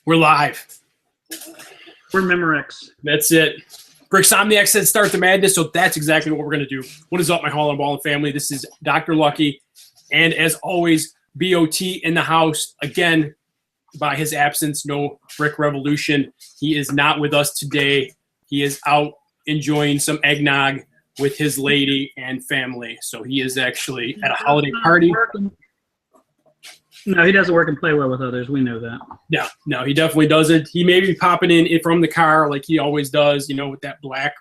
We're live. We're Memorex. That's it. Bricksomniac said start the madness, so that's exactly what we're going to do. What is up, my Hall and Ball family? This is Dr. Lucky, and as always, BOT in the house. Again, by his absence, no Brick Revolution. He is not with us today. He is out enjoying some eggnog with his lady and family. So he is actually at a holiday party. No, he doesn't work and play well with others. We know that. No, he definitely doesn't. He may be popping in from the car like he always does, with that black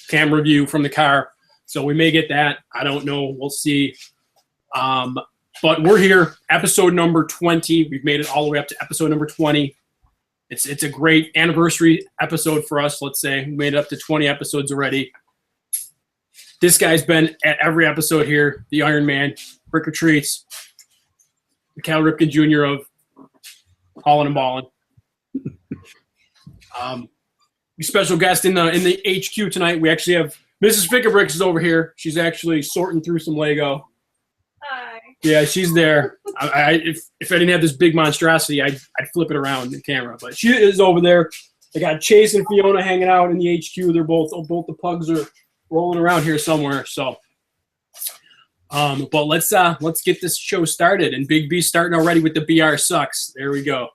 camera view from the car. So we may get that. I don't know. We'll see. But we're here, episode number 20. We've made it all the way up to episode number 20. It's a great anniversary episode for us, let's say. We made it up to 20 episodes already. This guy's been at every episode here, the Iron Man, Brick or Treats, the Cal Ripken Jr. of Hallin' and Ballin'. Special guest in the HQ tonight. We actually have Mrs. Fickabricks is over here. She's actually sorting through some Lego. Hi. Yeah, she's there. If I didn't have this big monstrosity, I'd flip it around the camera. But she is over there. I got Chase and Fiona hanging out in the HQ. They're both the pugs are rolling around here somewhere. So, but let's get this show started. And Big B starting already with the BR sucks. There we go.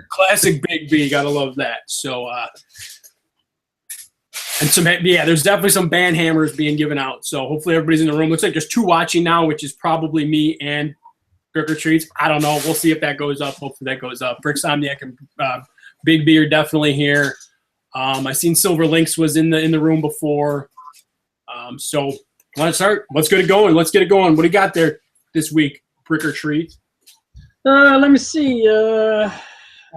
Classic Big B. Gotta love that. So, and there's definitely some band hammers being given out. So hopefully everybody's in the room. Looks like there's 2 watching now, which is probably me and Brick or Treats. I don't know. We'll see if that goes up. Hopefully that goes up. Bricksomniac and Big B are definitely here. I seen Silver Lynx was in the room before. So let's start. Let's get it going. What do you got there this week, Brick or Treat? Let me see.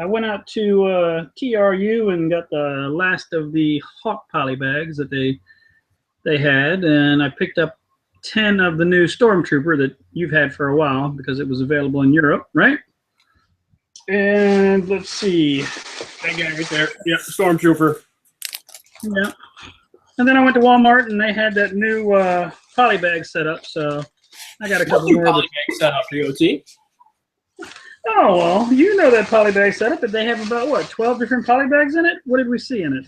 I went out to TRU and got the last of the Hawk poly bags that they had, and I picked up 10 of the new Stormtrooper that you've had for a while because it was available in Europe, right? And let's see. That guy right there. Yeah, Stormtrooper. Yeah. And then I went to Walmart and they had that new poly bag set up, so I got a couple more. Poly bag set up, BOT. Oh, well, you know that polybag setup, but they have about, 12 different polybags in it? What did we see in it?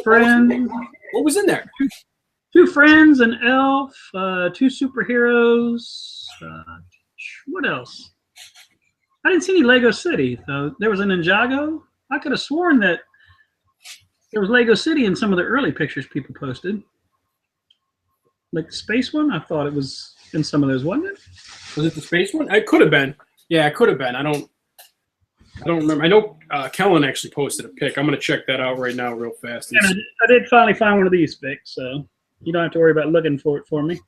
Friends. What was in there? 2 friends, an elf, 2 superheroes. What else? I didn't see any Lego City, though. There was a Ninjago. I could have sworn that there was Lego City in some of the early pictures people posted. Like the space one? I thought it was in some of those, wasn't it? Was it the space one? It could have been. Yeah, it could have been. I don't remember. I know Kellen actually posted a pic. I'm going to check that out right now real fast. And I did finally find one of these pics, so you don't have to worry about looking for it for me.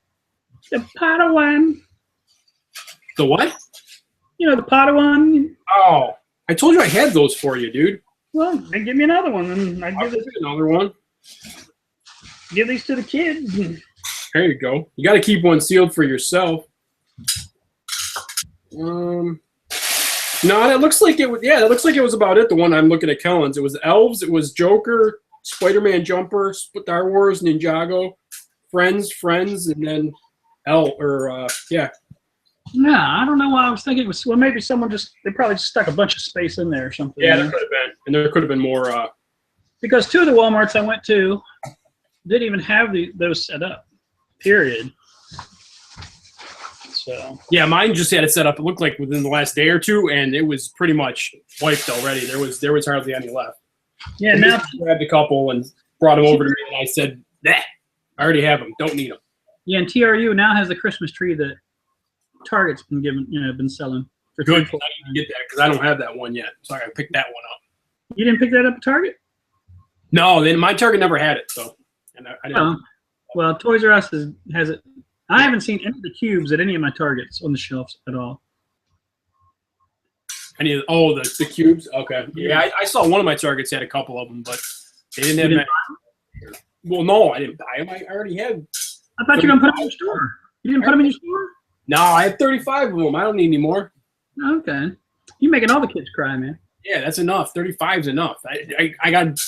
The Padawan. The what? The Padawan. Oh, I told you I had those for you, dude. Well, then give me another one, and I'll give another one. Give these to the kids. There you go. You got to keep one sealed for yourself. No, that looks like it was. Yeah, that looks like it was about it. The one I'm looking at, Kellen's. It was Elves. It was Joker, Spider-Man Jumper, Star Wars, Ninjago, Friends, and then yeah. No, I don't know why I was thinking it was. Well, maybe they probably just stuck a bunch of space in there or something. Yeah, there could have been, and there could have been more. Because 2 of the Walmarts I went to didn't even have those set up. Period. So yeah, mine just had it set up. It looked like within the last day or 2, and it was pretty much wiped already. There was hardly any left. Yeah, and now I grabbed a couple and brought them over to me, and I said, "Nah, I already have them. Don't need them." Yeah, and TRU now has the Christmas tree that Target's been selling for good. I need to get that because I don't have that one yet, so I got to pick that one up. You didn't pick that up at Target? No, then my Target never had it, so and I didn't. Well, Toys R Us has it. I haven't seen any of the cubes at any of my Targets on the shelves at all. The cubes? Okay. Yeah, I saw one of my Targets had a couple of them, but they didn't have many. Well, no, I didn't buy them. I already had. I thought you were going to put them in your store. You didn't put them in your store? No, I have 35 of them. I don't need any more. Okay. You're making all the kids cry, man. Yeah, that's enough. 35 is enough. I got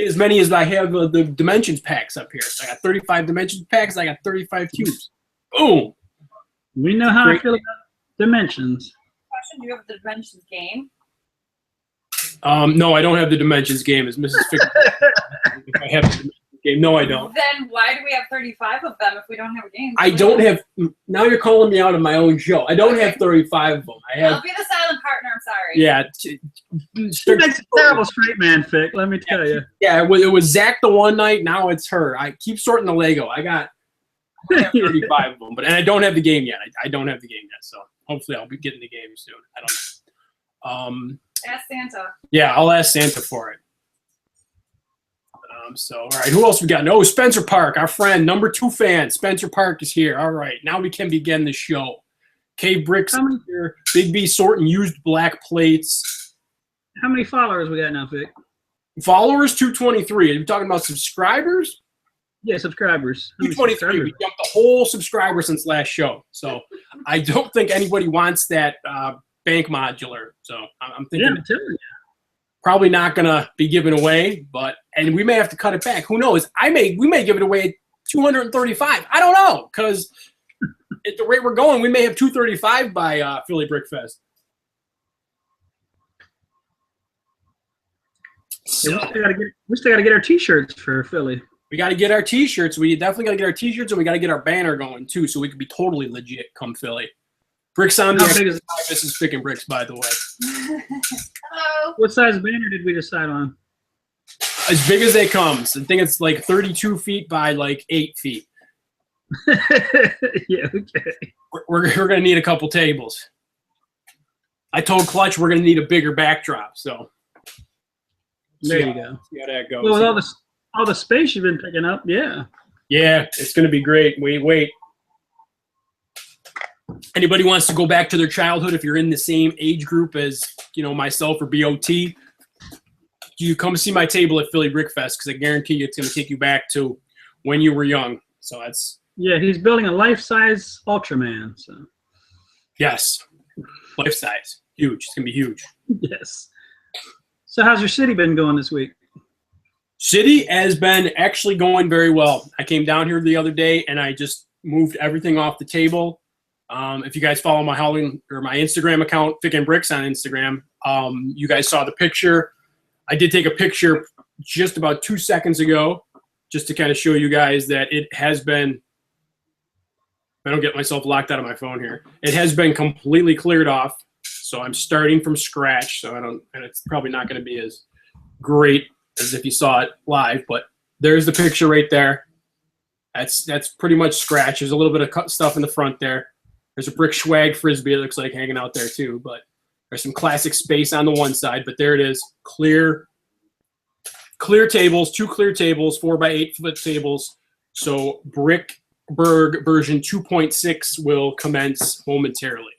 as many as I have the Dimensions packs up here. So I got 35 Dimensions packs. I got 35 cubes. Boom. We know how I feel about Dimensions. question. Do you have the Dimensions game? No, I don't have the Dimensions game. As Mrs. Fick, if I have the Dimensions game, no, I don't. Then why do we have 35 of them if we don't have a game? I don't have. Now you're calling me out of my own show. I don't have 35 of them. I I'll have. be the silent partner. I'm sorry. Yeah. She makes a terrible straight man, Fick. Let me tell you. Yeah, it was Zach the one night. Now it's her. I keep sorting the Lego. I have 35 of them, and I don't have the game yet. I don't have the game yet, so hopefully I'll be getting the game soon. I don't know. Ask Santa. Yeah, I'll ask Santa for it. So, all right, who else we got? No, Spencer Park, our friend, number 2 fan. Spencer Park is here. All right, now we can begin the show. Cave Bricks here. Big B sorting used black plates. How many followers we got now, Vic? Followers 223. Are you talking about subscribers? Yeah, subscribers. How many 223. We jumped the whole subscriber since last show. So I don't think anybody wants that bank modular. So I'm thinking I'm telling you. probably not gonna be given away, and we may have to cut it back. Who knows? We may give it away at 235. I don't know, because at the rate we're going, we may have 235 by Philly Brick Fest. So, Yeah, we still gotta get our T-shirts for Philly. we got to get our T-shirts. We definitely got to get our T-shirts, and we got to get our banner going too, so we can be totally legit come Philly. Bricks on How big is This is Pick and Bricks, by the way. Hello. What size banner did we decide on? As big as they come. I think it's like 32 feet by like 8 feet. Yeah, okay. We're going to need a couple tables. I told Clutch we're going to need a bigger backdrop. So There you go. see how that goes. Well, with all the space you've been picking up, yeah. Yeah, it's going to be great. Wait. Anybody wants to go back to their childhood, if you're in the same age group as, myself or BOT, you come see my table at Philly Brick Fest, because I guarantee you it's going to take you back to when you were young. So that's... Yeah, he's building a life-size Ultraman. So Yes. Life size. Huge. It's going to be huge. yes. So how's your city been going this week? City has been actually going very well. I came down here the other day and I just moved everything off the table. If you guys follow my my Instagram account, Thick and Bricks on Instagram, you guys saw the picture. I did take a picture just about 2 seconds ago, just to kind of show you guys that it has been. I don't get myself locked out of my phone here. It has been completely cleared off, so I'm starting from scratch. So and it's probably not going to be as great as if you saw it live, but there's the picture right there. That's pretty much scratch. There's a little bit of cut stuff in the front there. There's a brick swag frisbee, it looks like, hanging out there too, but there's some classic space on the one side, but there it is. Clear tables, 2 clear tables, 4x8 foot tables. So Brickberg version 2.6 will commence momentarily.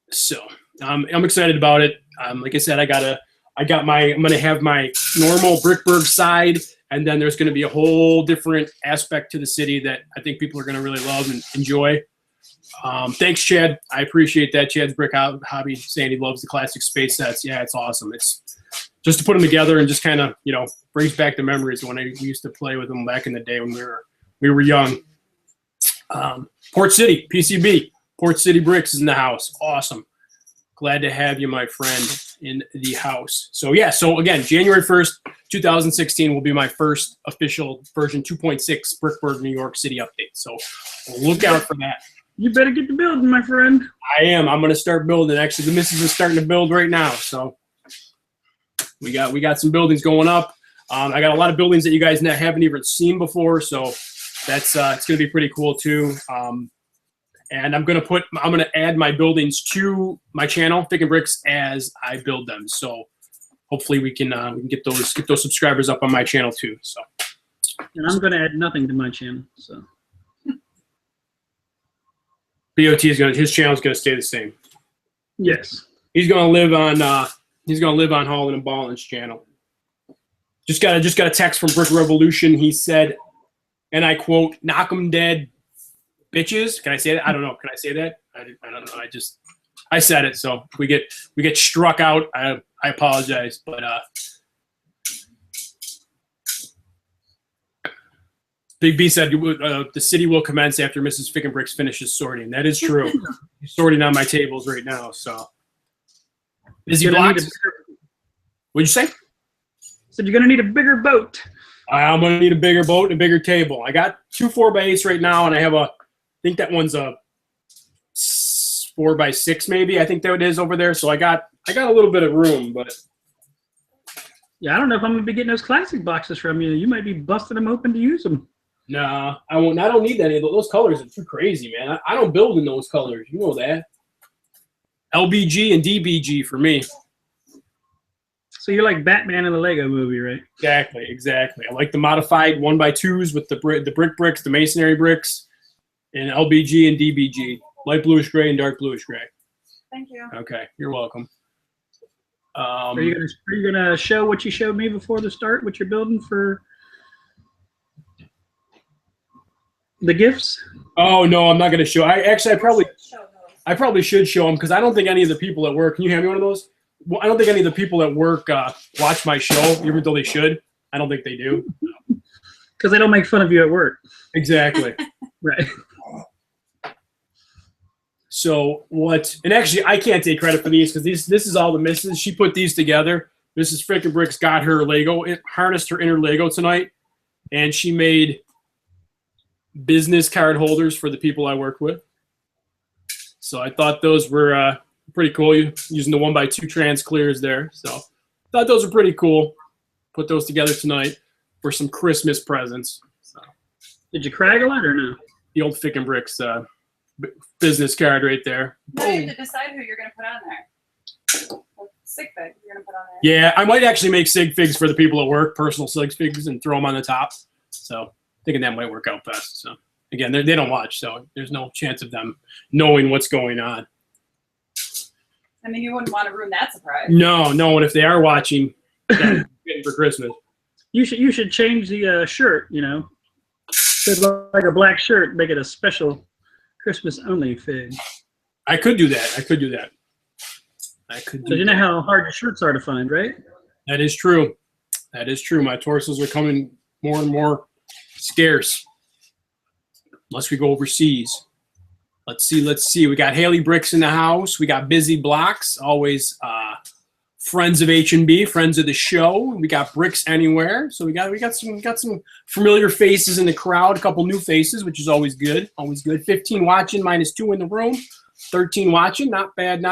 So I'm excited about it. Like I said, I'm going to have my normal Brickberg side, and then there's going to be a whole different aspect to the city that I think people are going to really love and enjoy. Thanks, Chad. I appreciate that. Chad's Brick Hobby saying he loves the classic space sets. Yeah, it's awesome. It's just to put them together and just kind of, brings back the memories when we used to play with them back in the day when we were young. Port City, PCB. Port City Bricks is in the house. Awesome. Glad to have you, my friend, in the house. So again, January 1st, 2016 will be my first official version 2.6 Brickberg New York City update. So look out for that. You better get to building, my friend. I am. I'm going to start building. Actually, the missus is starting to build right now. So we got some buildings going up. I got a lot of buildings that you guys haven't even seen before. So that's it's going to be pretty cool too. And I'm gonna add my buildings to my channel, Thick and Bricks, as I build them. So hopefully we can get those subscribers up on my channel too. So. And I'm gonna add nothing to my channel. So. BOT his channel is gonna stay the same. Yes. He's gonna live on Holland and Ballin's channel. Just got a text from Brick Revolution. He said, and I quote, "Knock 'em dead, bitches." Can I say that? I don't know. Can I say that? I don't know. I said it. So if we get struck out, I apologize. But Big B said the city will commence after Mrs. Fickenbricks finishes sorting. That is true. She's sorting on my tables right now. So busy You're gonna need blocks. a bigger- What'd you say? Said you're gonna need a bigger boat. I'm gonna need a bigger boat and a bigger table. I got 2 4x8s right now, and I have I think that one's a 4x6 maybe. I think that it is over there. So I got a little bit of room, but Yeah, I don't know if I'm gonna be getting those classic boxes from you. You might be busting them open to use them. nah, I won't. I don't need any of those colors. Are too crazy, man. I don't build in those colors. You know that. LBG and DBG for me. So you're like Batman in the Lego movie, right? Exactly. I like the modified 1x2s with the brick bricks, the masonry bricks, and LBG and DBG, light bluish gray and dark bluish gray. Thank you. Okay, you're welcome. Are you gonna show what you showed me before the start? What you're building for the gifts? Oh no, I'm not gonna show. I probably Show those. I probably should show them because I don't think any of the people at work. Can you hand me one of those? Well, I don't think any of the people at work watch my show, even though they should. I don't think they do. Because they don't make fun of you at work, Exactly. right? So what? And actually, I can't take credit for these because this is all the misses. She put these together. Mrs. Fickenbricks got her Lego, harnessed her inner Lego tonight, and she made business card holders for the people I work with. So I thought those were pretty cool. Using the 1x2 trans clears there. So thought those were pretty cool. Put those together tonight for some Christmas presents. So Did you craggle it or no? the old Fickenbricks business card right there. Now you have to decide who you're going to put on there. What sig fig you're going to put on there. Yeah, I might actually make sig figs for the people at work, personal sig figs, and throw them on the top. So thinking that might work out best. So again, they don't watch, so there's no chance of them knowing what's going on. I mean, you wouldn't want to ruin that surprise. No, and if they are watching, getting for Christmas. You should change the shirt. You know, it's like a black shirt. Make it a special Christmas only fig. I could do that. So you know how hard your shirts are to find, right? That is true. My torsos are coming more and more scarce. Unless we go overseas. Let's see. We got Haley Bricks in the house. We got Busy Blocks, always friends of H&B, friends of the show. We got Bricks Anywhere. So we got some familiar faces in the crowd, a couple new faces, which is always good. 15 watching, -2 in the room. 13 watching, not bad.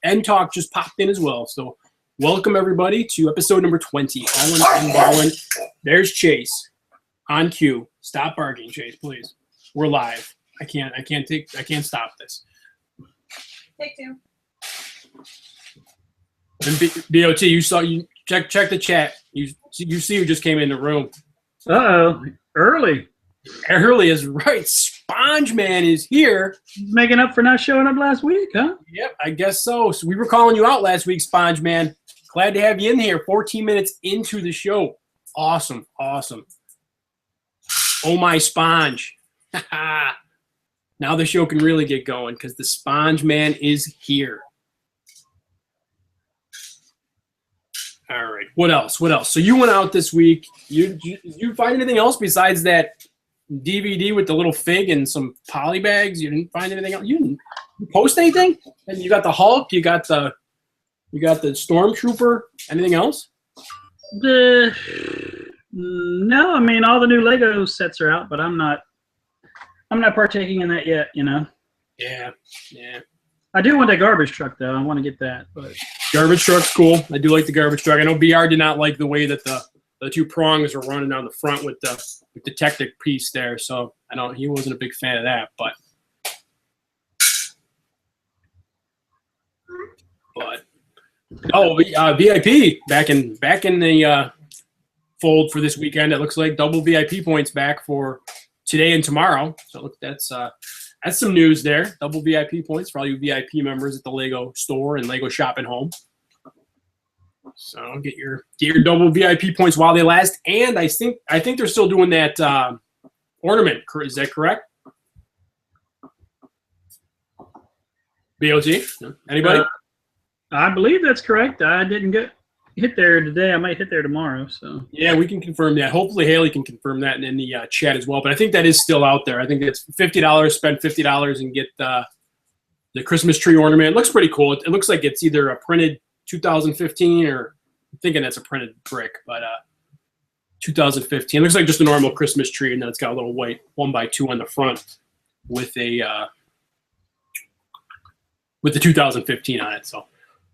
End Talk just popped in as well. So welcome everybody to episode number 20. All in ballin'. There's Chase on cue. Stop barking, Chase, please. We're live. I can't stop this. Take 2. And BOT, you check the chat. You see who just came in the room. Uh-oh, early. Early is right. Sponge Man is here. Making up for not showing up last week, huh? Yep, I guess so. So we were calling you out last week, Sponge Man. Glad to have you in here. 14 minutes into the show. Awesome. Oh my Sponge. Now the show can really get going because the Sponge Man is here. All right. What else? So you went out this week. You find anything else besides that DVD with the little fig and some poly bags? You didn't find anything else? You didn't post anything? And you got the Hulk. You got the Stormtrooper. Anything else? No, I mean all the new Lego sets are out, but I'm not partaking in that yet. You know. Yeah. I do want that garbage truck though. I want to get that, but Garbage truck's cool. I do like the garbage truck. I know BR did not like the way that the 2 prongs are running down the front with the Technic piece there. So I know he wasn't a big fan of that, but VIP back in the fold for this weekend. It looks like double VIP points back for today and tomorrow. So look, that's some news there. Double VIP points for all you VIP members at the Lego store and Lego Shop and Home. So get your double VIP points while they last. And I think they're still doing that ornament. Is that correct? BOT? Anybody? I believe that's correct. I didn't get hit there today. I might hit there tomorrow. So Yeah, we can confirm that. Hopefully, Haley can confirm that in the chat as well. But I think that is still out there. I think it's $50. Spend $50 and get the Christmas tree ornament. It looks pretty cool. It looks like it's either a printed 2015 or I'm thinking it's a printed brick, but 2015. It looks like just a normal Christmas tree, and then it's got a little white 1x2 on the front with the 2015 on it. So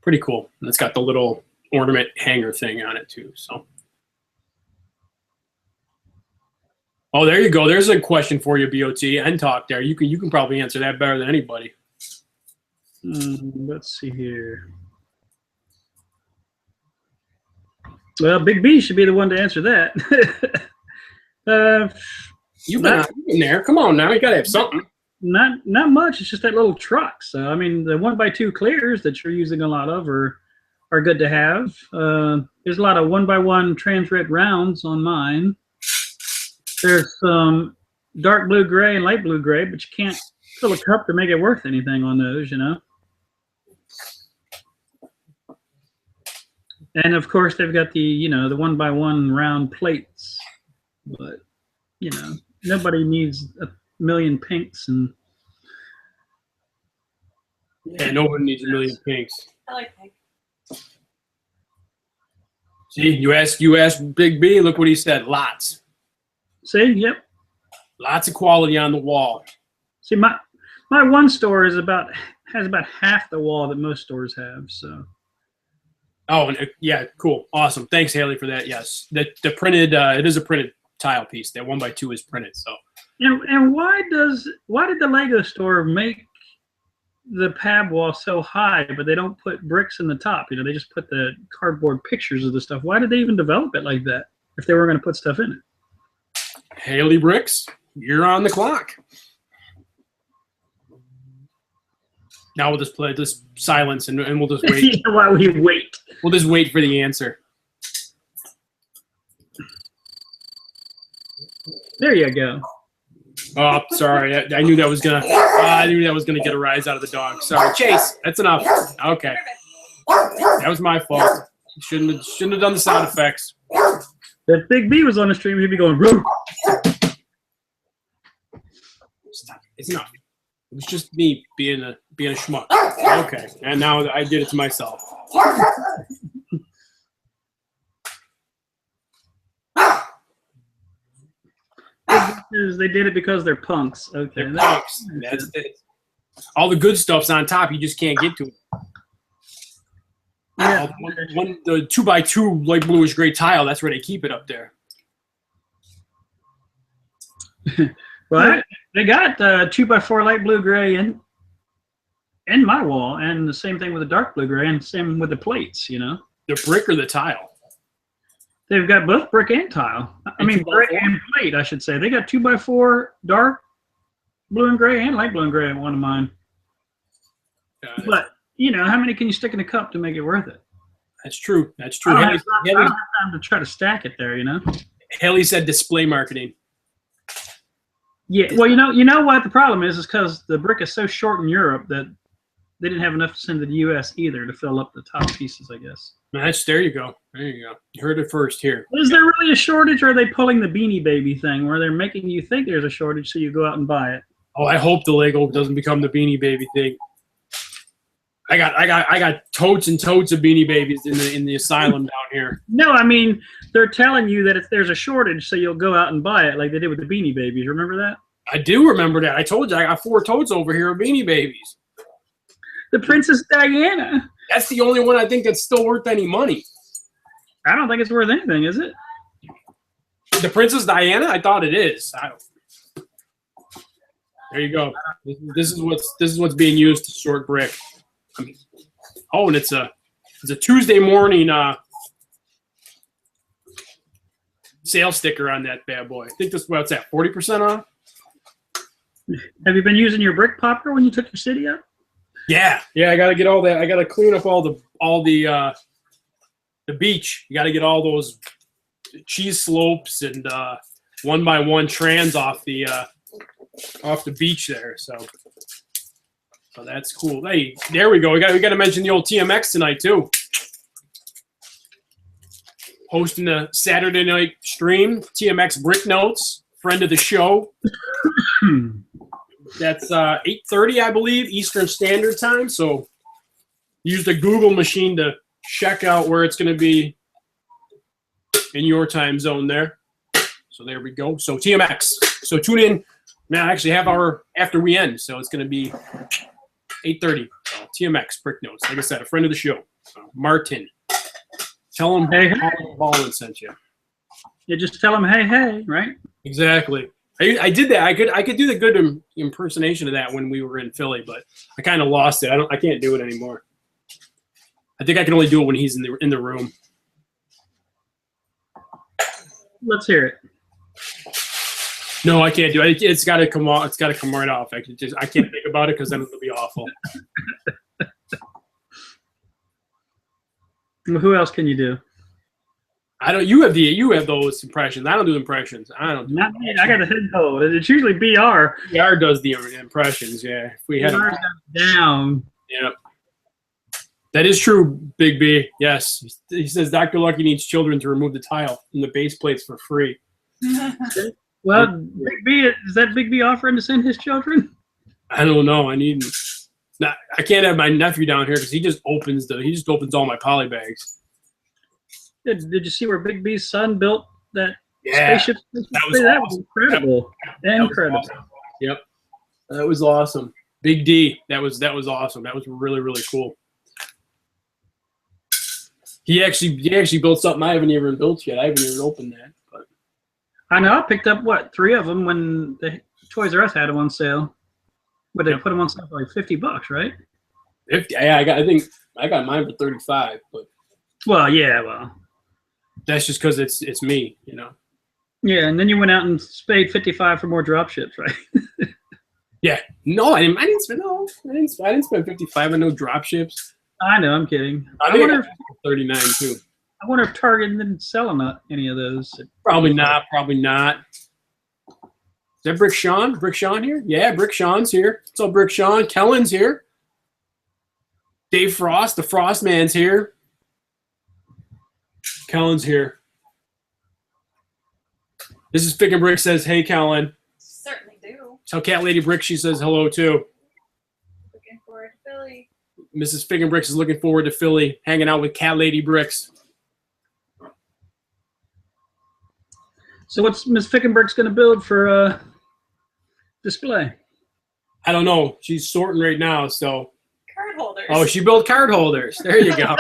pretty cool. And it's got the little ornament hanger thing on it too. So, oh, there you go. There's a question for you, BOT and Talk. There, you can probably answer that better than anybody. let's see here. Well, Big B should be the one to answer that. You've been in there. Come on now, you gotta have something. Not much. It's just that little truck. So I mean, the 1x2 clears that you're using a lot of are good to have. There's a lot of 1x1 trans-red rounds on mine. There's some dark blue gray and light blue gray, but you can't fill a cup to make it worth anything on those, you know. And of course, they've got the the 1x1 round plates, but nobody needs a million pinks and. Yeah, no one needs a million pinks. I like pink. See, you asked Big B. Look what he said. Lots. See, yep. Lots of quality on the wall. See, my one store has about half the wall that most stores have. So. Oh, and yeah, cool, awesome. Thanks, Haley, for that. Yes, the printed. It is a printed tile piece. That 1x2 is printed. So. And why did the Lego store make the pab wall so high, but they don't put bricks in the top? They just put the cardboard pictures of the stuff. Why did they even develop it like that if they were going to put stuff in it? Haley Bricks, you're on the clock. Now we'll just play this silence and we'll just wait. While we wait. We'll just wait for the answer. There you go. Oh, sorry. I knew that was gonna. I knew that was gonna get a rise out of the dog. Sorry, Chase. That's enough. Okay, that was my fault. Shouldn't have done the sound effects. If Big B was on the stream, he'd be going, "Roo." Stop. It's enough. It was just me being a schmuck. Okay, and now I did it to myself. They did it because they're punks. Okay, They're punks. That's it. All the good stuff's on top. You just can't get to it. Yeah. The 2x2 light bluish gray tile. That's where they keep it up there. Well, they got 2x4 light blue gray in my wall, and the same thing with the dark blue gray, and same with the plates. The brick or the tile. They've got both brick and tile. I mean, brick and plate, I should say. They got 2x4 dark blue and gray and light blue and gray in one of mine. But, how many can you stick in a cup to make it worth it? That's true. That's true. I don't have time to try to stack it there, Haley said display marketing. Yeah, well, you know what the problem is because the brick is so short in Europe that they didn't have enough to send to the U.S. either to fill up the top pieces, I guess. There you go. There you go. You heard it first here. Is there really a shortage, or are they pulling the Beanie Baby thing where they're making you think there's a shortage so you go out and buy it? Oh, I hope the Lego doesn't become the Beanie Baby thing. I got totes and totes of Beanie Babies in the asylum down here. No, I mean they're telling you that if there's a shortage, so you'll go out and buy it like they did with the Beanie Babies. Remember that? I do remember that. I told you I got 4 totes over here of Beanie Babies. The Princess Diana. That's the only one I think that's still worth any money. I don't think it's worth anything, is it? The Princess Diana? I thought it is. There you go. This is what's being used to sort brick. I mean, and it's a Tuesday morning sale sticker on that bad boy. I think what's that? 40% off. Have you been using your brick popper when you took your city up? Yeah. I got to get all that. I got to clean up all the beach. You got to get all those cheese slopes and 1x1 trans off the beach there. So that's cool. Hey, there we go. We got to mention the old TMX tonight too. hosting a Saturday night stream. TMX Brick Notes, friend of the show. That's 8:30, I believe, Eastern Standard Time. So use the Google machine to check out where it's going to be in your time zone there. So there we go. So TMX. So tune in now, actually half hour after we end. So it's going to be 8:30. So TMX Brick Notes. Like I said, a friend of the show, Martin. Tell him Hey, Colin Baldwin sent you. You just tell them, hey, right? Exactly. I did that. I could do the good impersonation of that when we were in Philly, but I kind of lost it. I can't do it anymore. I think I can only do it when he's in the room. Let's hear it. No, I can't do it. It's got to come off. It's got to come right off. I can't think about it because then it'll be awful. Who else can you do? I don't. You have those impressions. I don't do impressions. I don't. Not me. I got a head cold. It's usually BR. BR does the impressions. Yeah. If we had. BR down. Yeah. That is true, Big B. Yes. He says Dr. Lucky needs children to remove the tile from the base plates for free. Well, Big B, is that Big B offering to send his children? I don't know. I can't have my nephew down here because he just opens all my poly bags. Did you see where Big B's son built that Yeah. spaceship? That was That awesome. was incredible. Incredible. Awesome. Yep. That was awesome. Big D. That was awesome. That was really, really cool. He actually built something I haven't even built yet. I haven't even opened that. But I know. I picked up, 3 of them when the Toys R Us had them on sale. But they Yep. put them on sale for like $50, right? I think I got mine for 35, but Well, yeah, that's just because it's me, you know. yeah. And then you went out and paid $55 for more drop ships, right? Yeah. No, I didn't spend 55 on no drop ships. I know. I'm kidding. I wonder if 39 too. I wonder if Target didn't sell any of those. Probably not. Is that Brick Sean? Brick Sean here? Yeah, Brick Sean's here. What's up, Brick Sean? Kellen's here. Dave Frost, the Frost Man's here. Kellen's here. This is Fick and Brick says, hey, Kellen. Certainly do. Tell Cat Lady Brick she says hello, too. Looking forward to Philly. Mrs. Fick and Bricks is looking forward to Philly, hanging out with Cat Lady Bricks. So what's Miss Fickenberg's going to build for display? I don't know. She's sorting right now, so. Card holders. Oh, she built card holders. There you go.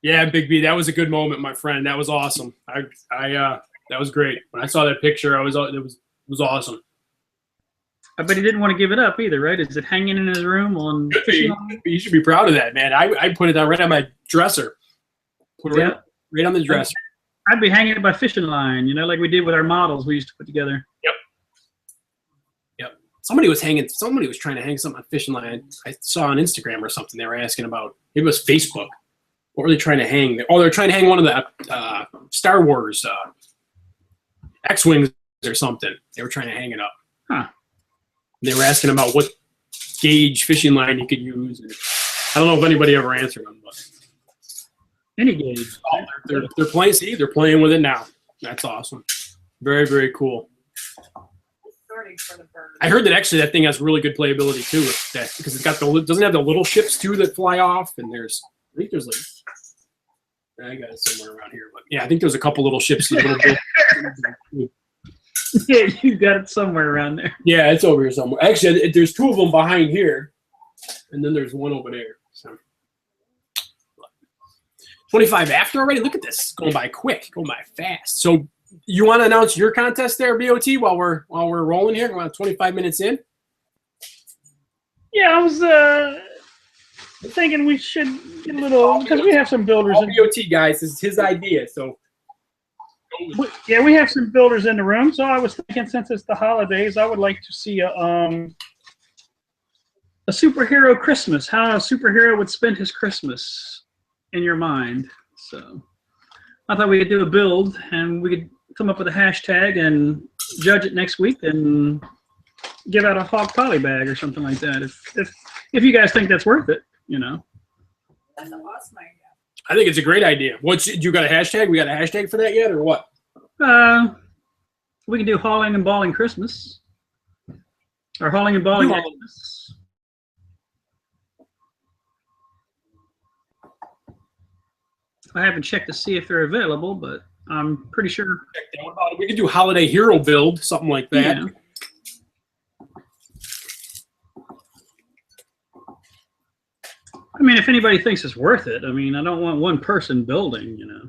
Yeah, Big B, that was a good moment, my friend. That was awesome. That was great. When I saw that picture, it was awesome. I bet he didn't want to give it up either, right? Is it hanging in his room on fishing line? You should be proud of that, man. I put it down right on my dresser. Put it right on the dresser. I'd be hanging it by fishing line, like we did with our models we used to put together. Yep. Somebody was trying to hang something on fishing line. I saw on Instagram or something. They were asking about, it was Facebook. What were they trying to hang? Oh, they're trying to hang one of the Star Wars X-Wings or something. They were trying to hang it up. Huh. They were asking about what gauge fishing line you could use. And I don't know if anybody ever answered them, but Any gauge. they're playing. See, they're playing with it now. That's awesome. Very, very cool. Sorting for the birds. I heard that actually that thing has really good playability too, with that, because it's got doesn't have the little ships too that fly off, and I think there's I got it somewhere around here, but yeah, I think there's a couple little ships. Yeah, you got it somewhere around there. Yeah, it's over here somewhere. Actually, there's 2 of them behind here, and then there's one over there. So 25 after already. Look at this, it's going by quick, going by fast. So you want to announce your contest there, BOT, while we're rolling here? We're about 25 minutes in. Yeah, I was thinking we should get a little, because we have some builders. All BOT guys, this is his idea. So We have some builders in the room, so I was thinking, since it's the holidays, I would like to see a superhero Christmas. How a superhero would spend his Christmas in your mind. So I thought we could do a build, and we could come up with a hashtag and judge it next week and give out a Hog Poly bag or something like that. If you guys think that's worth it, That's an awesome idea. I think it's a great idea. You got a hashtag? We got a hashtag for that yet, or what? We can do hauling and balling Christmas. Or hauling and balling Do Christmas. I haven't checked to see if they're available, but I'm pretty sure. What about it? We could do holiday hero build, something like that. Yeah. I mean, if anybody thinks it's worth it, I mean, I don't want one person building, you know.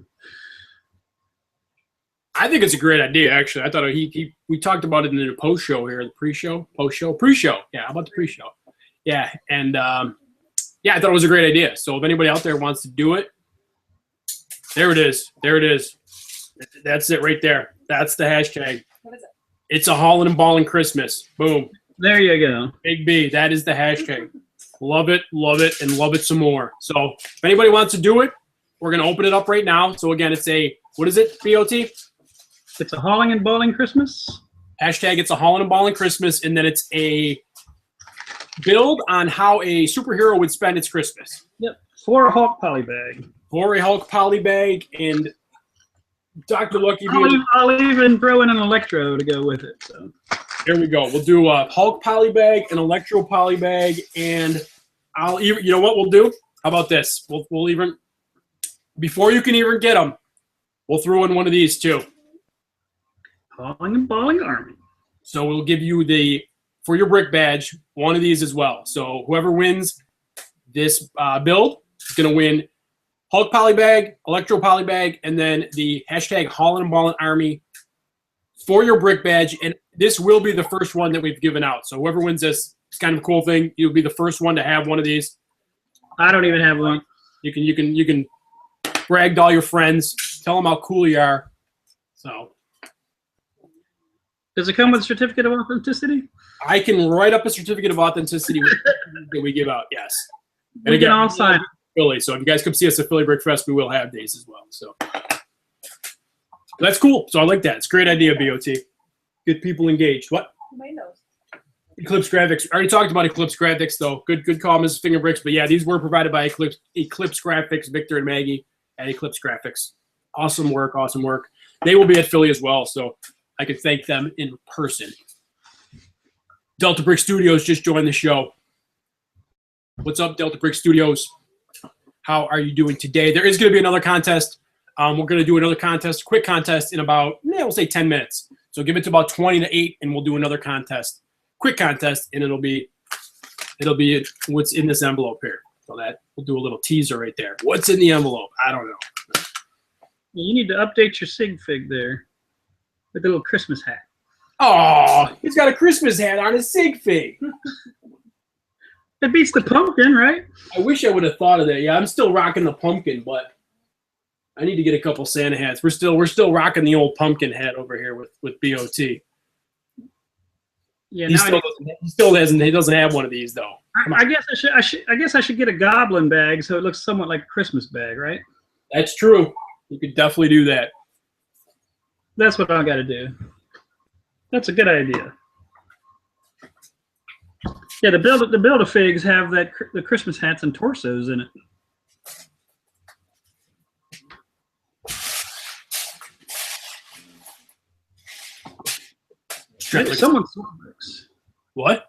I think it's a great idea, actually. I thought we talked about it in the post show here, the pre-show. Yeah, how about the pre-show? Yeah, and yeah, I thought it was a great idea. So if anybody out there wants to do it, there it is. There it is. That's it right there. That's the hashtag. What is it? It's a hauling and balling Christmas. Boom. There you go. Big B. That is the hashtag. Love it, and love it some more. So if anybody wants to do it, we're going to open it up right now. So again, it's a, what is it, BOT? It's a hauling and balling Christmas. Hashtag it's a hauling and balling Christmas, and then it's a build on how a superhero would spend its Christmas. Yep. For a Hulk poly bag. For a Hulk poly bag, and Dr. Lucky I'll even throw in an Electro to go with it. So here we go. We'll do a Hulk poly bag, an Electro poly bag, and I'll even, you know what we'll do? How about this? We'll even, before you can even get them, we'll throw in one of these too. hauling and balling army. So we'll give you for your brick badge, one of these as well. So whoever wins this build is going to win Hulk poly bag, Electro poly bag, and then the hashtag hauling and balling army for your brick badge. And this will be the first one that we've given out. So whoever wins this, it's kind of a cool thing. You'll be the first one to have one of these. I don't even have one. You can brag to all your friends, tell them how cool you are. So Does it come with a certificate of authenticity? I can write up a certificate of authenticity that we give out. Yes. And We again, can all sign. Philly. So if you guys come see us at Philly Brick Fest, we will have these as well. So that's cool. So I like that. It's a great idea, BOT. Get people engaged. What? Who made those? Eclipse Graphics. I already talked about Eclipse Graphics, though. Good call, Mrs. Fingerbricks. But yeah, these were provided by Eclipse Graphics, Victor and Maggie at Eclipse Graphics. Awesome work, awesome work. They will be at Philly as well, so I can thank them in person. Delta Brick Studios just joined the show. What's up, Delta Brick Studios? How are you doing today? There is going to be another contest. We're going to do another contest, quick contest in about, we'll say 10 minutes. So give it to about 20 to 8, and we'll do another contest, quick contest, and it'll be what's in this envelope here. So that we'll do a little teaser right there. What's in the envelope? I don't know. You need to update your sig fig there with the little Christmas hat. Oh, he's got a Christmas hat on his sig fig. It beats the pumpkin, right? I wish I would have thought of that. Yeah, I'm still rocking the pumpkin, but I need to get a couple Santa hats. We're still rocking the old pumpkin hat over here with BOT. Yeah, He doesn't have one of these though. I guess I should get a goblin bag so it looks somewhat like a Christmas bag, right? That's true. You could definitely do that. That's what I got to do. That's a good idea. Yeah, the Build-A-Figs have the Christmas hats and torsos in it. Maybe someone's sorting bricks. What?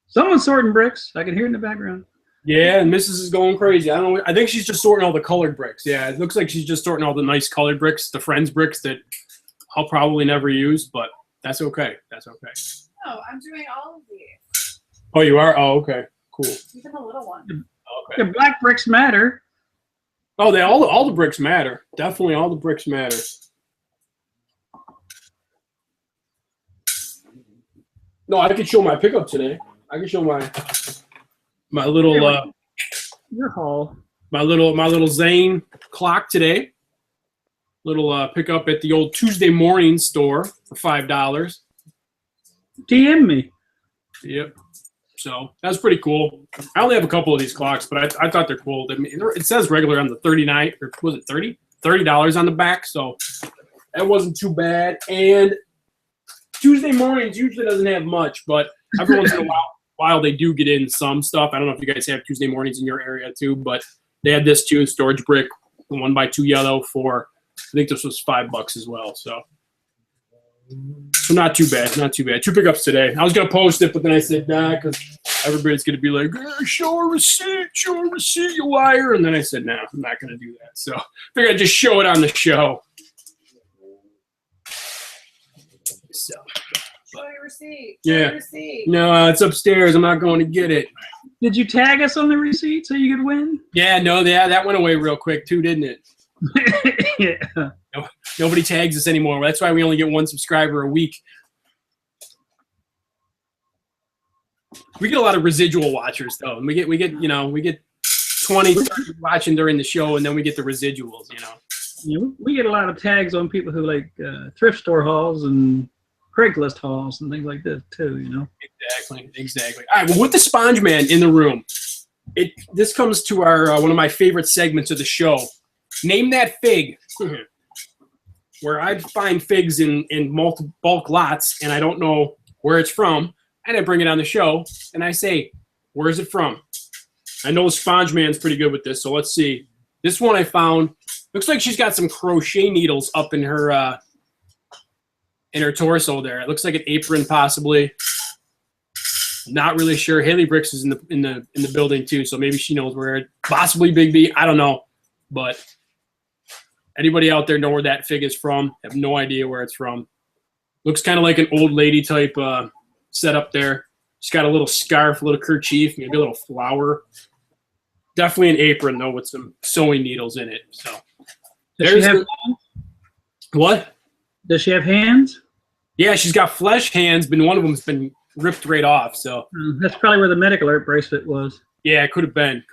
Someone's sorting bricks. I can hear it in the background. Yeah, and Mrs. is going crazy. I don't know. I think she's just sorting all the colored bricks. Yeah, it looks like she's just sorting all the nice colored bricks, the Friends bricks that I'll probably never use, but that's okay. That's okay. No, I'm doing all of these. Oh, you are? Oh, okay. Cool. Even the little one. Okay. The black bricks matter. Oh, all the bricks matter. Definitely all the bricks matter. No, I could show my pickup today. I could show my little Your haul. my little Zane clock today. Little pickup at the old Tuesday Morning store for $5. DM me. Yep. So that's pretty cool. I only have a couple of these clocks, but I thought they're cool. I mean, it says regular on the 39, or was it 30? $30 on the back, so that wasn't too bad. And Tuesday Mornings usually doesn't have much, but every once in a while they do get in some stuff. I don't know if you guys have Tuesday Mornings in your area too, but they had this too, Storage Brick, the 1x2 yellow for, I think this was $5 as well. So not too bad, not too bad. 2 pickups today. I was gonna post it, but then I said nah, because everybody's gonna be like, show a receipt, you liar. And then I said, nah, I'm not gonna do that. So I figured I'd just show it on the show. So Show your receipt. Yeah. Show your receipt. no, it's upstairs. I'm not going to get it. Did you tag us on the receipt so you could win? Yeah, no, that went away real quick too, didn't it? Yeah. Nobody tags us anymore. That's why we only get 1 subscriber a week. We get a lot of residual watchers though. And we get 20, 30 watching during the show, and then we get the residuals, Yeah, we get a lot of tags on people who like thrift store hauls and Craigslist hauls and things like this too, Exactly. All right, well, with the Sponge Man in the room, this comes to our one of my favorite segments of the show. Name that fig. Where I'd find figs in multiple bulk lots, and I don't know where it's from, and I bring it on the show, and I say, where is it from? I know Sponge Man's pretty good with this, so let's see. This one I found, looks like she's got some crochet needles up in her torso there. It looks like an apron, possibly. Not really sure. Haley Bricks is in the building too, so maybe she knows where. Possibly Big B. I don't know, but anybody out there know where that fig is from? Have no idea where it's from. Looks kind of like an old lady type setup there. She's got a little scarf, a little kerchief, maybe a little flower. Definitely an apron though, with some sewing needles in it. So Does she have what? Does she have hands? Yeah, she's got flesh hands, but one of them's been ripped right off. So That's probably where the medical alert bracelet was. yeah, it could have been.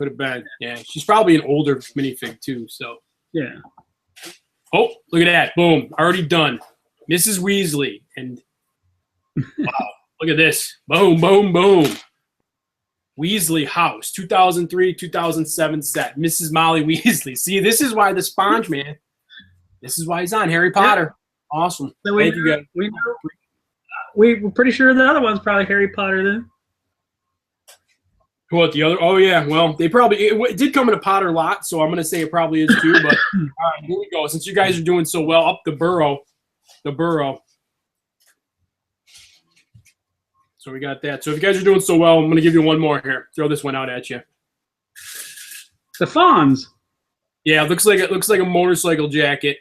Yeah, she's probably an older minifig too. So Yeah. oh, look at that! Boom, already done. Mrs. Weasley, and wow, look at this! Boom, boom, boom. Weasley house, 2003, 2007 set. Mrs. Molly Weasley. See, this is why the Sponge Man. This is why he's on Harry Potter. Awesome. So Thank you guys. We're pretty sure the other one's probably Harry Potter then. What, the other? Oh yeah. Well, it did come in a Potter lot, so I'm gonna say it probably is too. But all right, here we go. Since you guys are doing so well, up the burrow. So we got that. So if you guys are doing so well, I'm gonna give you one more here. Throw this one out at you. The Fonz. Yeah, it looks like a motorcycle jacket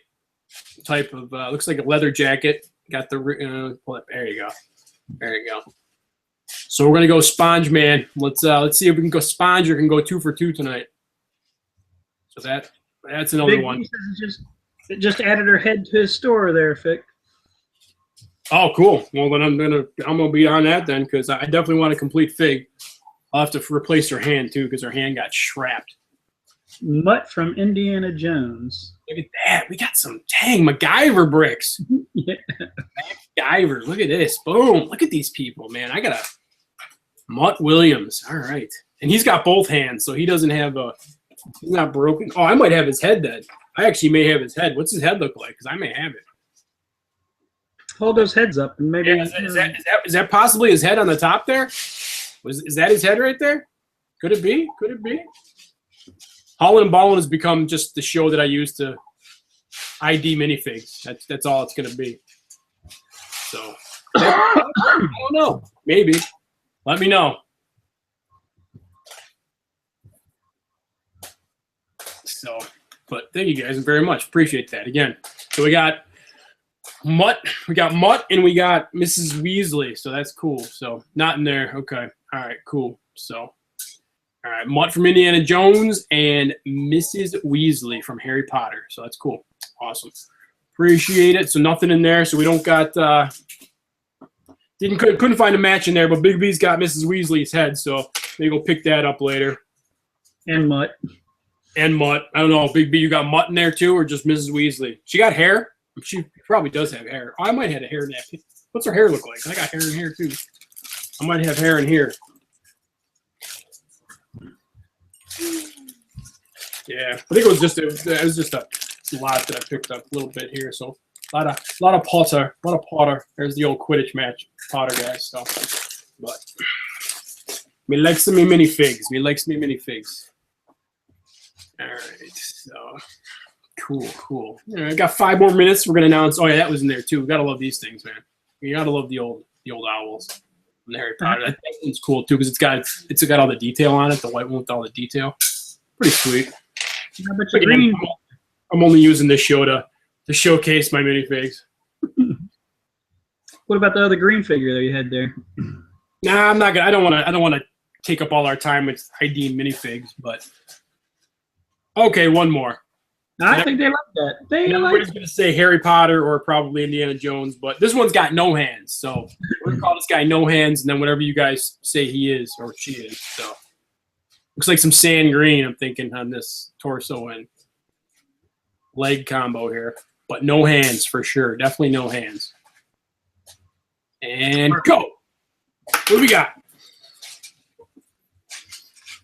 type of. Looks like a leather jacket. Got the pull it. There you go. So we're gonna go Sponge Man. Let's see if we can go Sponge or can go 2 for 2 tonight. So that's another Big one. B says it just added her head to his store there, Fick. Oh, cool. Well, then I'm gonna be on that then, because I definitely want a complete fig. I'll have to replace her hand too, because her hand got shrapped. Mutt from Indiana Jones. Look at that. We got some MacGyver bricks. Yeah. MacGyver. Look at this. Boom. Look at these people, man. I got a Mutt Williams. All right. And he's got both hands, so he doesn't have he's not broken. Oh, I might have his head then. I actually may have his head. What's his head look like? Because I may have it. Hold those heads up and maybe. Yeah, is that possibly his head on the top there? Is that his head right there? Could it be? Holland and Ballin has become just the show that I use to ID minifigs. That's all it's gonna be. So I don't know. Maybe. Let me know. So, but thank you guys very much. Appreciate that. Again, so we got Mutt, and we got Mrs. Weasley. So that's cool. So not in there. Okay. All right. Cool. So, all right. Mutt from Indiana Jones and Mrs. Weasley from Harry Potter. So that's cool. Awesome. Appreciate it. So nothing in there. So we don't got. Couldn't find a match in there, but Big B's got Mrs. Weasley's head. So maybe we'll pick that up later. And Mutt. I don't know. Big B, you got Mutt in there too, or just Mrs. Weasley? She got hair. She probably does have hair. Oh, I might have a hair in that. What's her hair look like? I got hair in here too. I might have hair in here. Yeah, I think it was just a lot that I picked up a little bit here. So a lot of Potter. There's the old Quidditch match, Potter guys. So, but me likes me minifigs. All right, so Cool. Yeah, I got 5 more minutes. We're gonna announce. Oh yeah, that was in there too. We gotta love these things, man. You gotta love the old owls from the Harry Potter. That one's cool too because it's got all the detail on it. The white one with all the detail. Pretty sweet. I bet you green. I'm only using this show to showcase my minifigs. What about the other green figure that you had there? Nah, I'm not gonna. I don't want to take up all our time with ID minifigs, but okay, one more. I think they like that. Everybody's going to say Harry Potter or probably Indiana Jones, but this one's got no hands. So we're going to call this guy No Hands, and then whatever you guys say he is or she is. So looks like some sand green, I'm thinking, on this torso and leg combo here. But no hands for sure. Definitely no hands. And go. What do we got?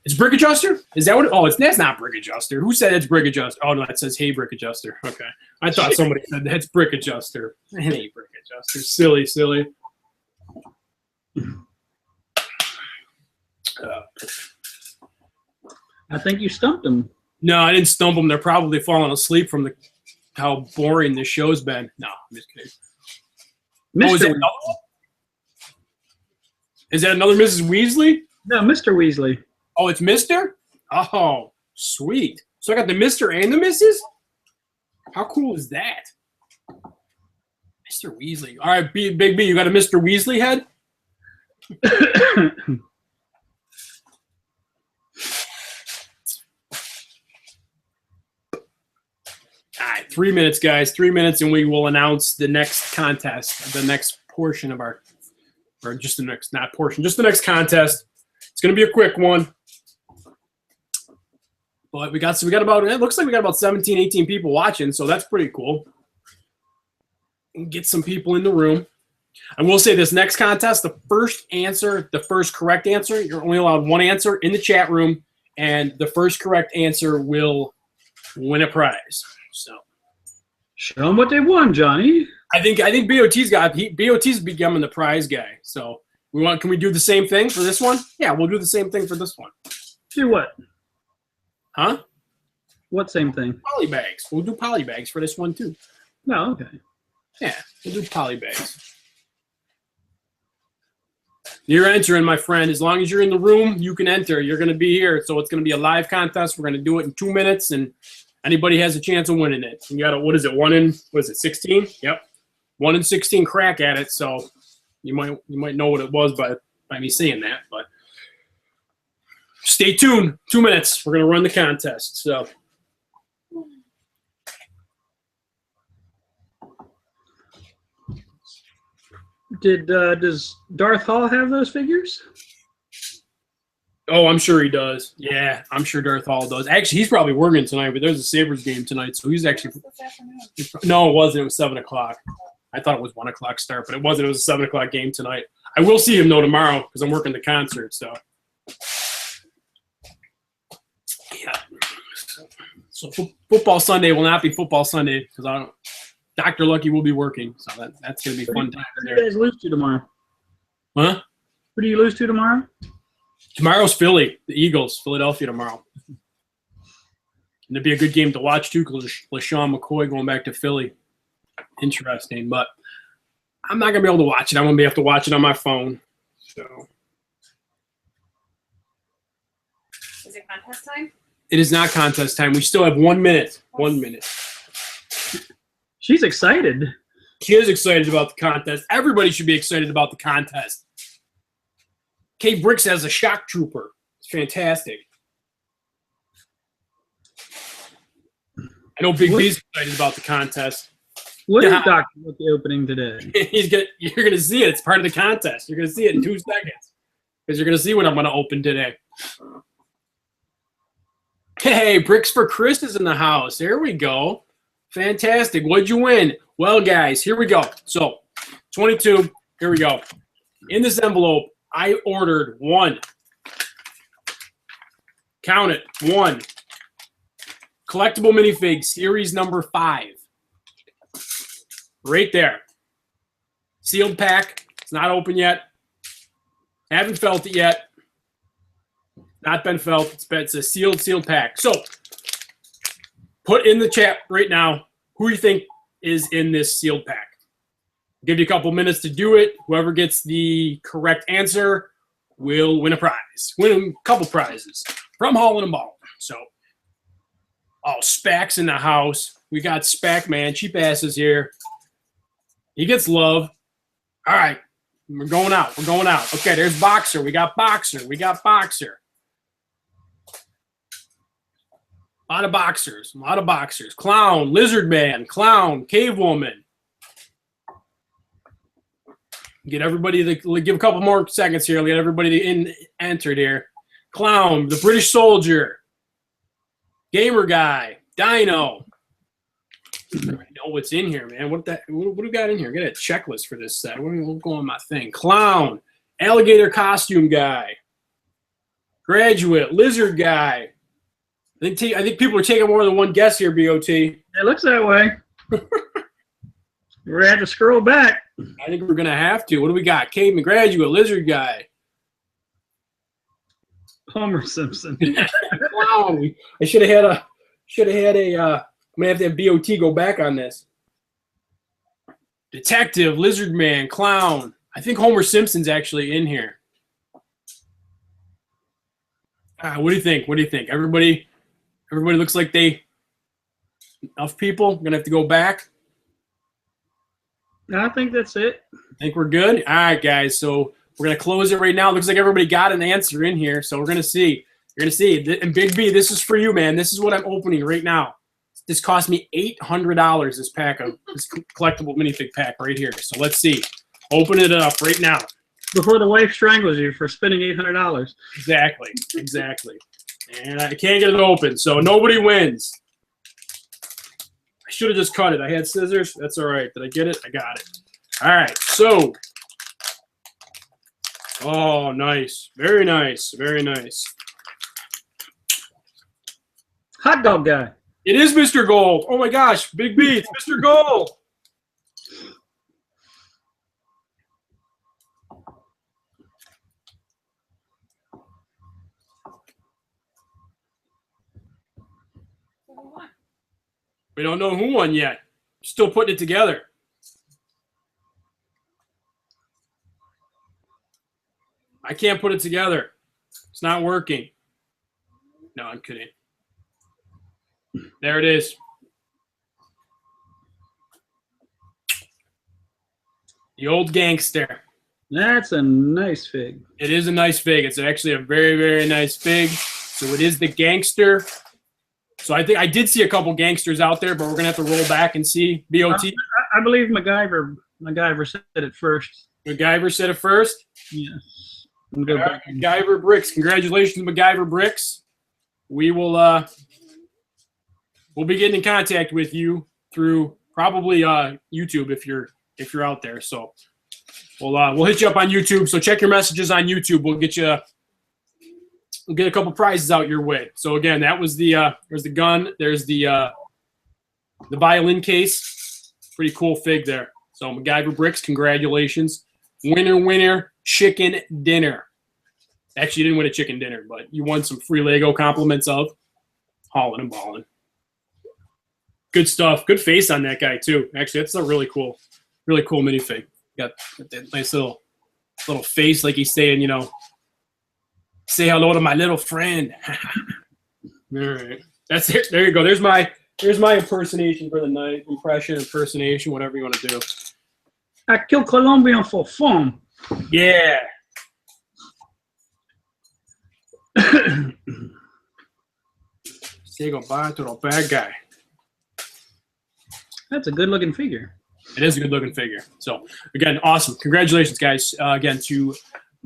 It's Brick Adjuster? Is that what? That's not Brick Adjuster. Who said it's Brick Adjuster? Oh, no, it says Hey Brick Adjuster. Okay. I thought somebody said that's Brick Adjuster. It ain't Brick Adjuster. Silly. I think you stumped them. No, I didn't stump them. They're probably falling asleep from how boring this show's been. No, I'm just kidding. Mr. Is that another one? Is that another Mrs. Weasley? No, Mr. Weasley. Oh, it's Mr.? Oh, sweet. So I got the Mr. and the Mrs.? How cool is that? Mr. Weasley. All right, Big B, you got a Mr. Weasley head? All right, 3 minutes, guys. 3 minutes, and we will announce the next contest, the next portion of our, or just the next, not portion, just the next contest. It's going to be a quick one. But we got about, it looks like we got about 17, 18 people watching, so that's pretty cool. Get some people in the room. I will say this next contest, the first correct answer, you're only allowed one answer in the chat room, and the first correct answer will win a prize. So show them what they won, Johnny. I think BOT's becoming the prize guy. So can we do the same thing for this one? Yeah, we'll do the same thing for this one. Do what? Huh? What same thing? Polybags. We'll do polybags for this one too. No, okay. Yeah, we'll do polybags. You're entering, my friend. As long as you're in the room, you can enter. You're going to be here. So it's going to be a live contest. We're going to do it in 2 minutes, and anybody has a chance of winning it. You got a, 16? Yep. 1 in 16 crack at it. So you might know what it was by me saying that, but stay tuned. 2 minutes. We're going to run the contest. So does Darth Hall have those figures? oh, I'm sure he does. Yeah, I'm sure Darth Hall does. Actually, he's probably working tonight, but there's a Sabres game tonight, so he's actually. This afternoon. No, it wasn't. It was 7 o'clock. I thought it was 1 o'clock start, but it wasn't. It was a 7 o'clock game tonight. I will see him though tomorrow because I'm working the concert. So yeah. So football Sunday will not be football Sunday because Dr. Lucky will be working. So that's gonna be fun time Who do there. you guys lose to tomorrow? Huh? Who do you lose to tomorrow? Tomorrow's Philly, the Eagles, Philadelphia tomorrow. And it'd be a good game to watch too because LaShawn McCoy going back to Philly. Interesting, but I'm not gonna be able to watch it. I'm gonna have to watch it on my phone. So Is it contest time? it is not contest time. We still have 1 minute. 1 minute. She's excited. He is excited about the contest. Everybody should be excited about the contest. Kate Bricks has a shock trooper. It's fantastic. I know Big B's excited about the contest. What is Yeah. Dr. Lucky opening today? You're gonna see it. It's part of the contest. You're gonna see it in 2 seconds because you're gonna see what I'm gonna open today. Hey, Bricks for Chris is in the house. There we go. Fantastic. What'd you win? Well, guys, here we go. So, 22. Here we go. In this envelope, I ordered 1. Count it. 1. Collectible minifig, series number 5. Right there. Sealed pack. It's not open yet. Haven't felt it yet. Not been felt. It's a sealed pack. So, put in the chat right now who you think is in this sealed pack. Give you a couple minutes to do it. Whoever gets the correct answer will win a prize. Win a couple prizes from Holland and Ball. So, oh, Spac's in the house. We got Spac Man. Cheap Ass is here. He gets love. All right. We're going out. We're going out. Okay, there's Boxer. We got Boxer. We got Boxer. A lot of boxers. A lot of boxers. Clown, Lizard Man, Clown, Cave Woman. Get everybody to give a couple more seconds here. Get everybody to entered here. Clown, the British Soldier, Gamer Guy, Dino. I know what's in here, man. What do we got in here? Get a checklist for this set. What's going on my thing? Clown, Alligator Costume Guy, Graduate, Lizard Guy. I think people are taking more than one guess here, BOT. It looks that way. We're going to have to scroll back. I think we're going to have to. What do we got? Caveman, Graduate, Lizard Guy. Homer Simpson. Wow. I should have had a I'm going to have BOT go back on this. Detective, Lizard Man, Clown. I think Homer Simpson's actually in here. What do you think? What do you think? Everybody looks like enough people. We're going to have to go back. I think that's it. I think we're good. All right, guys. So we're going to close it right now. Looks like everybody got an answer in here. So we're going to see. You're going to see. And Big B, this is for you, man. This is what I'm opening right now. This cost me $800, this pack of this collectible minifig pack right here. So let's see. Open it up right now. Before the wife strangles you for spending $800. Exactly. Exactly. And I can't get it open, so nobody wins. I should have just cut it. I had scissors. That's all right. Did I get it? I got it. All right. So, oh, nice. Very nice. Very nice. Hot dog guy. It is Mr. Gold. Oh, my gosh. Big B. It's Mr. Gold. We don't know who won yet. Still putting it together. I can't put it together. It's not working. No, I'm kidding. There it is. The old gangster. That's a nice fig. It is a nice fig. It's actually a very, very nice fig. So it is the gangster. So I think I did see a couple gangsters out there, but we're gonna have to roll back and see. BOT. I believe MacGyver said it first. MacGyver said it first. Yes. MacGyver Bricks. Congratulations, MacGyver Bricks. We will we'll be getting in contact with you through probably YouTube if you're out there. So we'll hit you up on YouTube. So check your messages on YouTube. We'll get a couple prizes out your way. So again, that was there's the gun, there's the violin case. Pretty cool fig there. So MacGyver Bricks, congratulations. Winner, chicken dinner. Actually, you didn't win a chicken dinner, but you won some free Lego compliments of Holland and Ballin'. Good stuff. Good face on that guy too. Actually, that's a really cool minifig. Got that nice little face, like he's saying, say hello to my little friend. All right, that's it. There you go. There's my impersonation for the night. Impersonation, whatever you want to do. I kill Colombian for fun. Yeah. Say goodbye to the bad guy. That's a good-looking figure. It is a good-looking figure. So, again, awesome. Congratulations, guys, again, to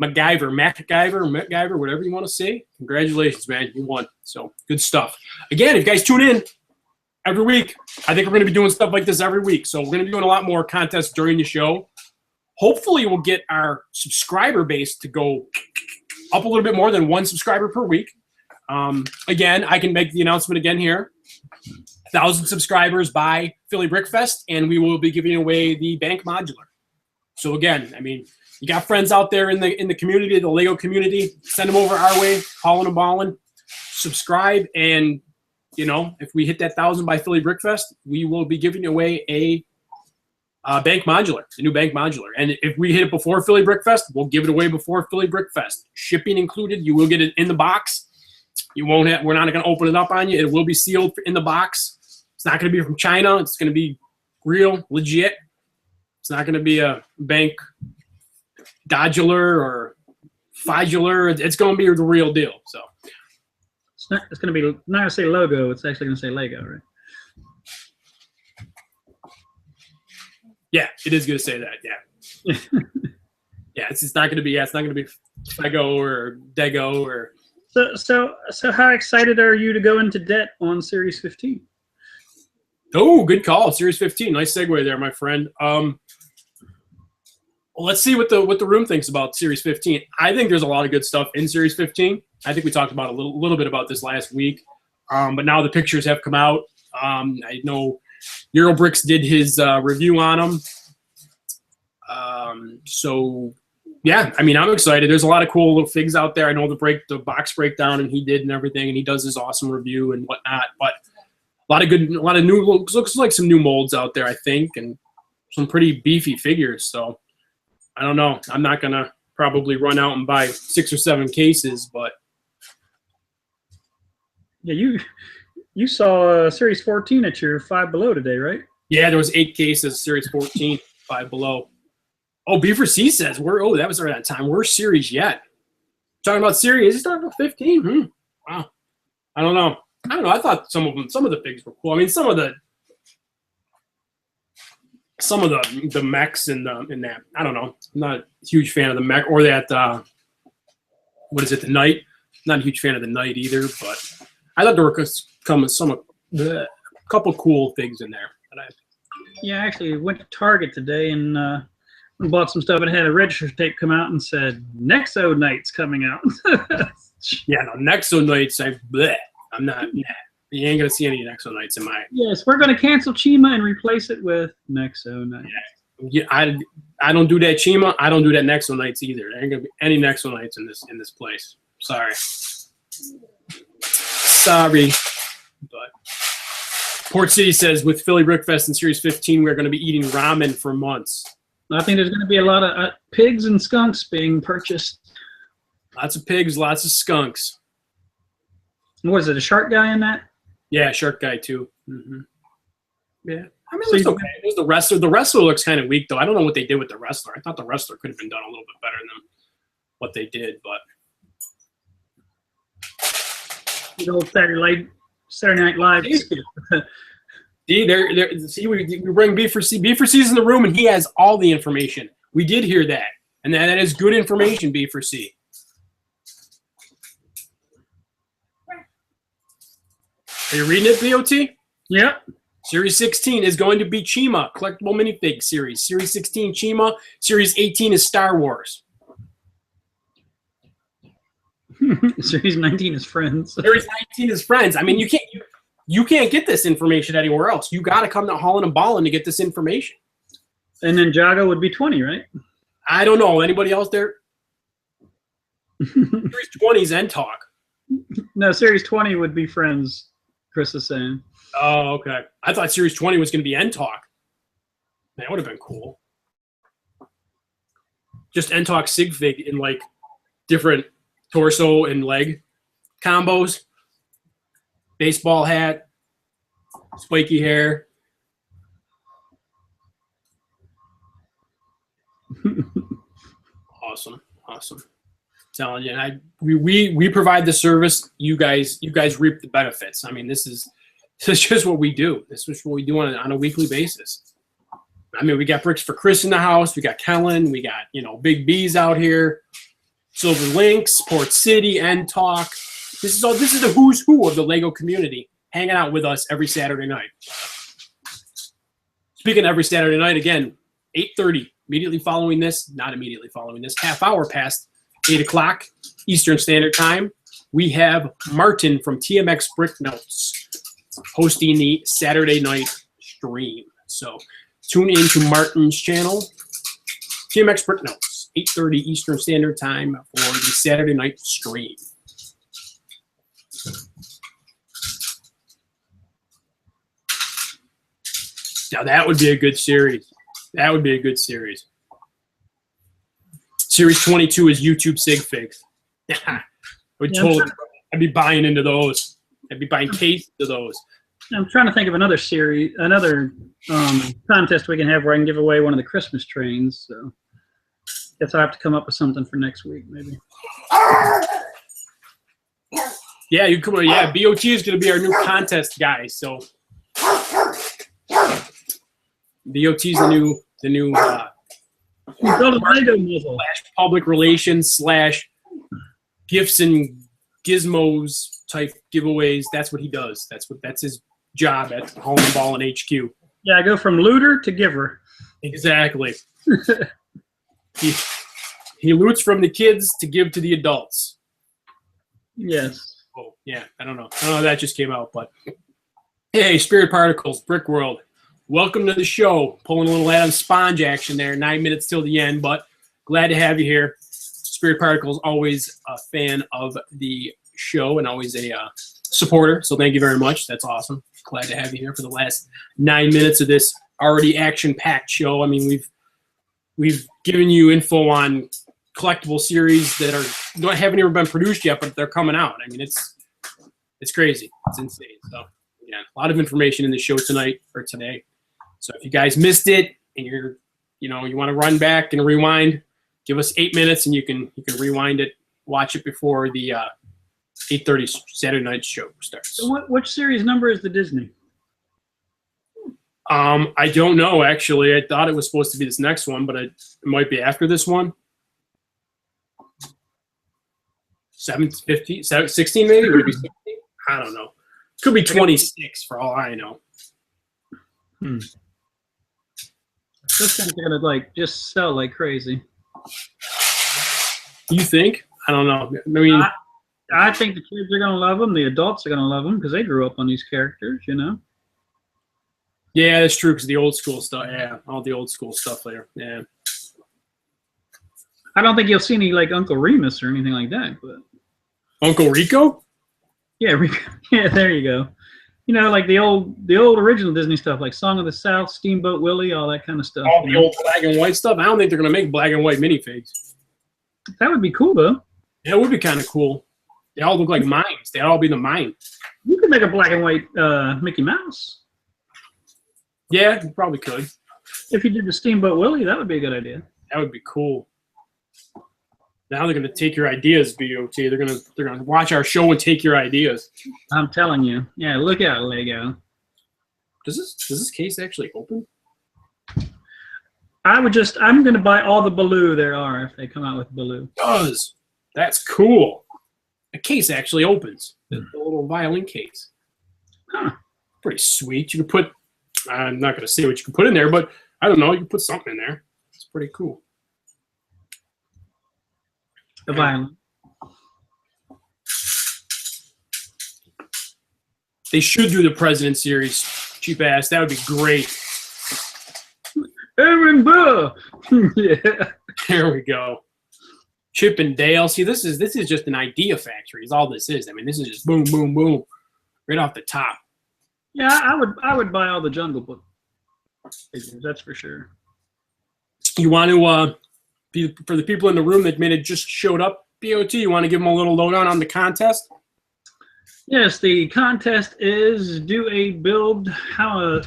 MacGyver, whatever you want to say. Congratulations, man. You won. So, good stuff. Again, if you guys tune in every week, I think we're going to be doing stuff like this every week. So, we're going to be doing a lot more contests during the show. Hopefully, we'll get our subscriber base to go up a little bit more than one subscriber per week. Again, I can make the announcement again here. 1,000 subscribers by Philly Brickfest, and we will be giving away the Bank Modular. So again, I mean, you got friends out there in the community, the Lego community, send them over our way, Holland and Ballin', subscribe, and you know, if we hit that 1,000 by Philly Brickfest, we will be giving away a bank modular, a new bank modular. And if we hit it before Philly Brickfest, we'll give it away before Philly Brickfest. Shipping included. You will get it in the box. You won't have. We're not going to open it up on you. It will be sealed in the box. It's not going to be from China. It's going to be real, legit. It's not going to be a bank Dodular or Fidular. It's going to be the real deal. So It's going to be not going to say logo. It's actually going to say Lego, right? yeah, it is going to say that. Yeah, yeah. It's not going to be. Yeah, it's not going to be Fego or Dego or. So how excited are you to go into debt on Series 15? Oh, good call. Series 15. Nice segue there, my friend. Well, let's see what the room thinks about Series 15. I think there's a lot of good stuff in Series 15. I think we talked about a little bit about this last week, but now the pictures have come out. I know Eurobricks did his review on them. So yeah, I mean, I'm excited. There's a lot of cool little figs out there. I know the box breakdown and he did and everything, and he does his awesome review and whatnot. But a lot of new looks like some new molds out there, I think, and some pretty beefy figures. So I don't know. I'm not gonna probably run out and buy 6 or 7 cases, but Yeah, you saw Series 14 at your Five Below today, right? yeah, there was 8 cases, Series 14, 5 below. Oh, B4C says that was around that time. We're series yet. Talking about series, he's talking about 15. Wow. I don't know. I thought some of the figs were cool. I mean, some of the mechs in that. I don't know. I'm not a huge fan of the mech or that. What is it? The Knight. Not a huge fan of the Knight either. But I thought there were a couple cool things in there. Yeah, I actually went to Target today and bought some stuff and had a register tape come out and said Nexo Knight's coming out. Yeah, no, Nexo Knights. I'm not. Nah, you ain't gonna see any Nexo Knights in my. Yes, we're going to cancel Chima and replace it with Nexo Knight. Yeah, I don't do that Chima. I don't do that Nexo Knights either. There ain't gonna be any Nexo Knights in this place. Sorry. But Port City says with Philly Brickfest and Series 15, we're going to be eating ramen for months. I think there's going to be a lot of pigs and skunks being purchased. Lots of pigs, lots of skunks. What is it, a shark guy in that? Yeah, shark guy too. Mm-hmm. Yeah, I mean, So it's you- okay. There's the wrestler. The wrestler looks kind of weak though. I don't know what they did with the wrestler. I thought the wrestler could have been done a little bit better than what they did, but. The old Saturday Night Live. See, we bring B4C. B4C's in the room, and he has all the information. We did hear that, and that is good information, B4C. Are you reading it, BOT? Yep. Series 16 is going to be Chima, collectible minifig series. Series 16, Chima. Series 18 is Star Wars. Series 19 is Friends. Series 19 is Friends. I mean, you can't get this information anywhere else. You got to come to Holland and Ballin to get this information. And then Jago would be 20, right? I don't know. Anybody else there? Series 20 is End Talk. No, Series 20 would be Friends, Chris is saying. Oh, okay. I thought Series 20 was going to be End Talk. That would have been cool. Just End Talk Sig Fig in like different torso and leg combos. Baseball hat, spiky hair. Awesome. Telling you, we provide the service. You guys reap the benefits. I mean, this is just what we do. This is what we do on a weekly basis. I mean, we got bricks for Chris in the house. We got Kellen. We got Big B's out here. Silver Links, Port City, End Talk. This is the who's who of the Lego community hanging out with us every Saturday night. Speaking of every Saturday night, again, 8:30, not immediately following this, half hour past 8 o'clock Eastern Standard Time, we have Martin from TMX Brick Notes hosting the Saturday night stream. So tune in to Martin's channel, TMX Brick Notes, 8:30 Eastern Standard Time for the Saturday night stream. Now that would be a good series. That would be a good series. Series 22 is YouTube Sig Figs. I'd be buying into those. I'd be buying cases of those. I'm trying to think of another series, another contest we can have where I can give away one of the Christmas trains. So guess I'll have to come up with something for next week, maybe. Yeah, you come. Yeah, BOT is going to be our new contest guy. So BOT is the new You build a Lego muzzle. / public relations / gifts and gizmos type giveaways. That's what he does. That's his job at Home and Ball and HQ. Yeah, I go from looter to giver. Exactly. he loots from the kids to give to the adults. Yes. Oh, yeah. I don't know how that just came out, but hey, Spirit Particles, Brick World. Welcome to the show. Pulling a little Adam Sponge action there. 9 minutes till the end, but glad to have you here. Spirit Particles, always a fan of the show and always a supporter. So thank you very much. That's awesome. Glad to have you here for the last 9 minutes of this already action-packed show. I mean, we've given you info on collectible series that haven't even been produced yet, but they're coming out. I mean, it's crazy. It's insane. So yeah, a lot of information in the show tonight or today. So if you guys missed it and you want to run back and rewind, give us 8 minutes and you can rewind it, watch it before the 8:30 Saturday night show starts. So which series number is the Disney? I don't know actually. I thought it was supposed to be this next one, but it might be after this one. 7, 15, 16 maybe? Would it be 16? I don't know. Could be 26 for all I know. Those things are gonna just sell like crazy. You think? I don't know. I mean, I think the kids are gonna love them. The adults are gonna love them because they grew up on these characters, you know. yeah, that's true because the old school stuff. Yeah, all the old school stuff there. Yeah. I don't think you'll see any like Uncle Remus or anything like that, but Uncle Rico? yeah, yeah, there you go. You know, like the old original Disney stuff, like Song of the South, Steamboat Willie, all that kind of stuff. All the old black and white stuff. I don't think they're gonna make black and white minifigs. That would be cool though. Yeah, it would be kind of cool. They all look like mimes. They'd all be the mime. You could make a black and white Mickey Mouse. Yeah, you probably could. If you did the Steamboat Willie, that would be a good idea. That would be cool. Now they're gonna take your ideas, BOT. They're gonna watch our show and take your ideas. I'm telling you. Yeah, look out, Lego. Does this case actually open? I'm going to buy all the Baloo there are if they come out with Baloo. It does. That's cool. The case actually opens. The little violin case. Huh. Pretty sweet. You can put, I'm not going to say what you can put in there, but I don't know. You can put something in there. It's pretty cool. The violin. They should do the President series. Cheap ass. That would be great. Aaron Burr. Yeah. There we go. Chip and Dale. See, this is just an idea factory. Is all this is. I mean, this is just boom, boom, boom, right off the top. Yeah, I would buy all the Jungle Book figures, that's for sure. You want to for the people in the room that may have just showed up, BOT, you want to give them a little lowdown on the contest? Yes, the contest is do a build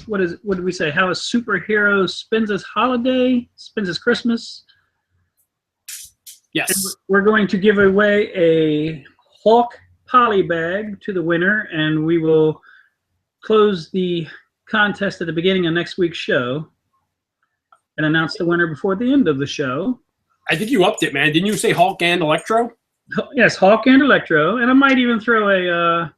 what did we say? How a superhero spends his holiday, spends his Christmas. Yes. And we're going to give away a Hulk poly bag to the winner, and we will close the contest at the beginning of next week's show and announce the winner before the end of the show. I think you upped it, man. Didn't you say Hulk and Electro? Yes, Hulk and Electro, and I might even throw a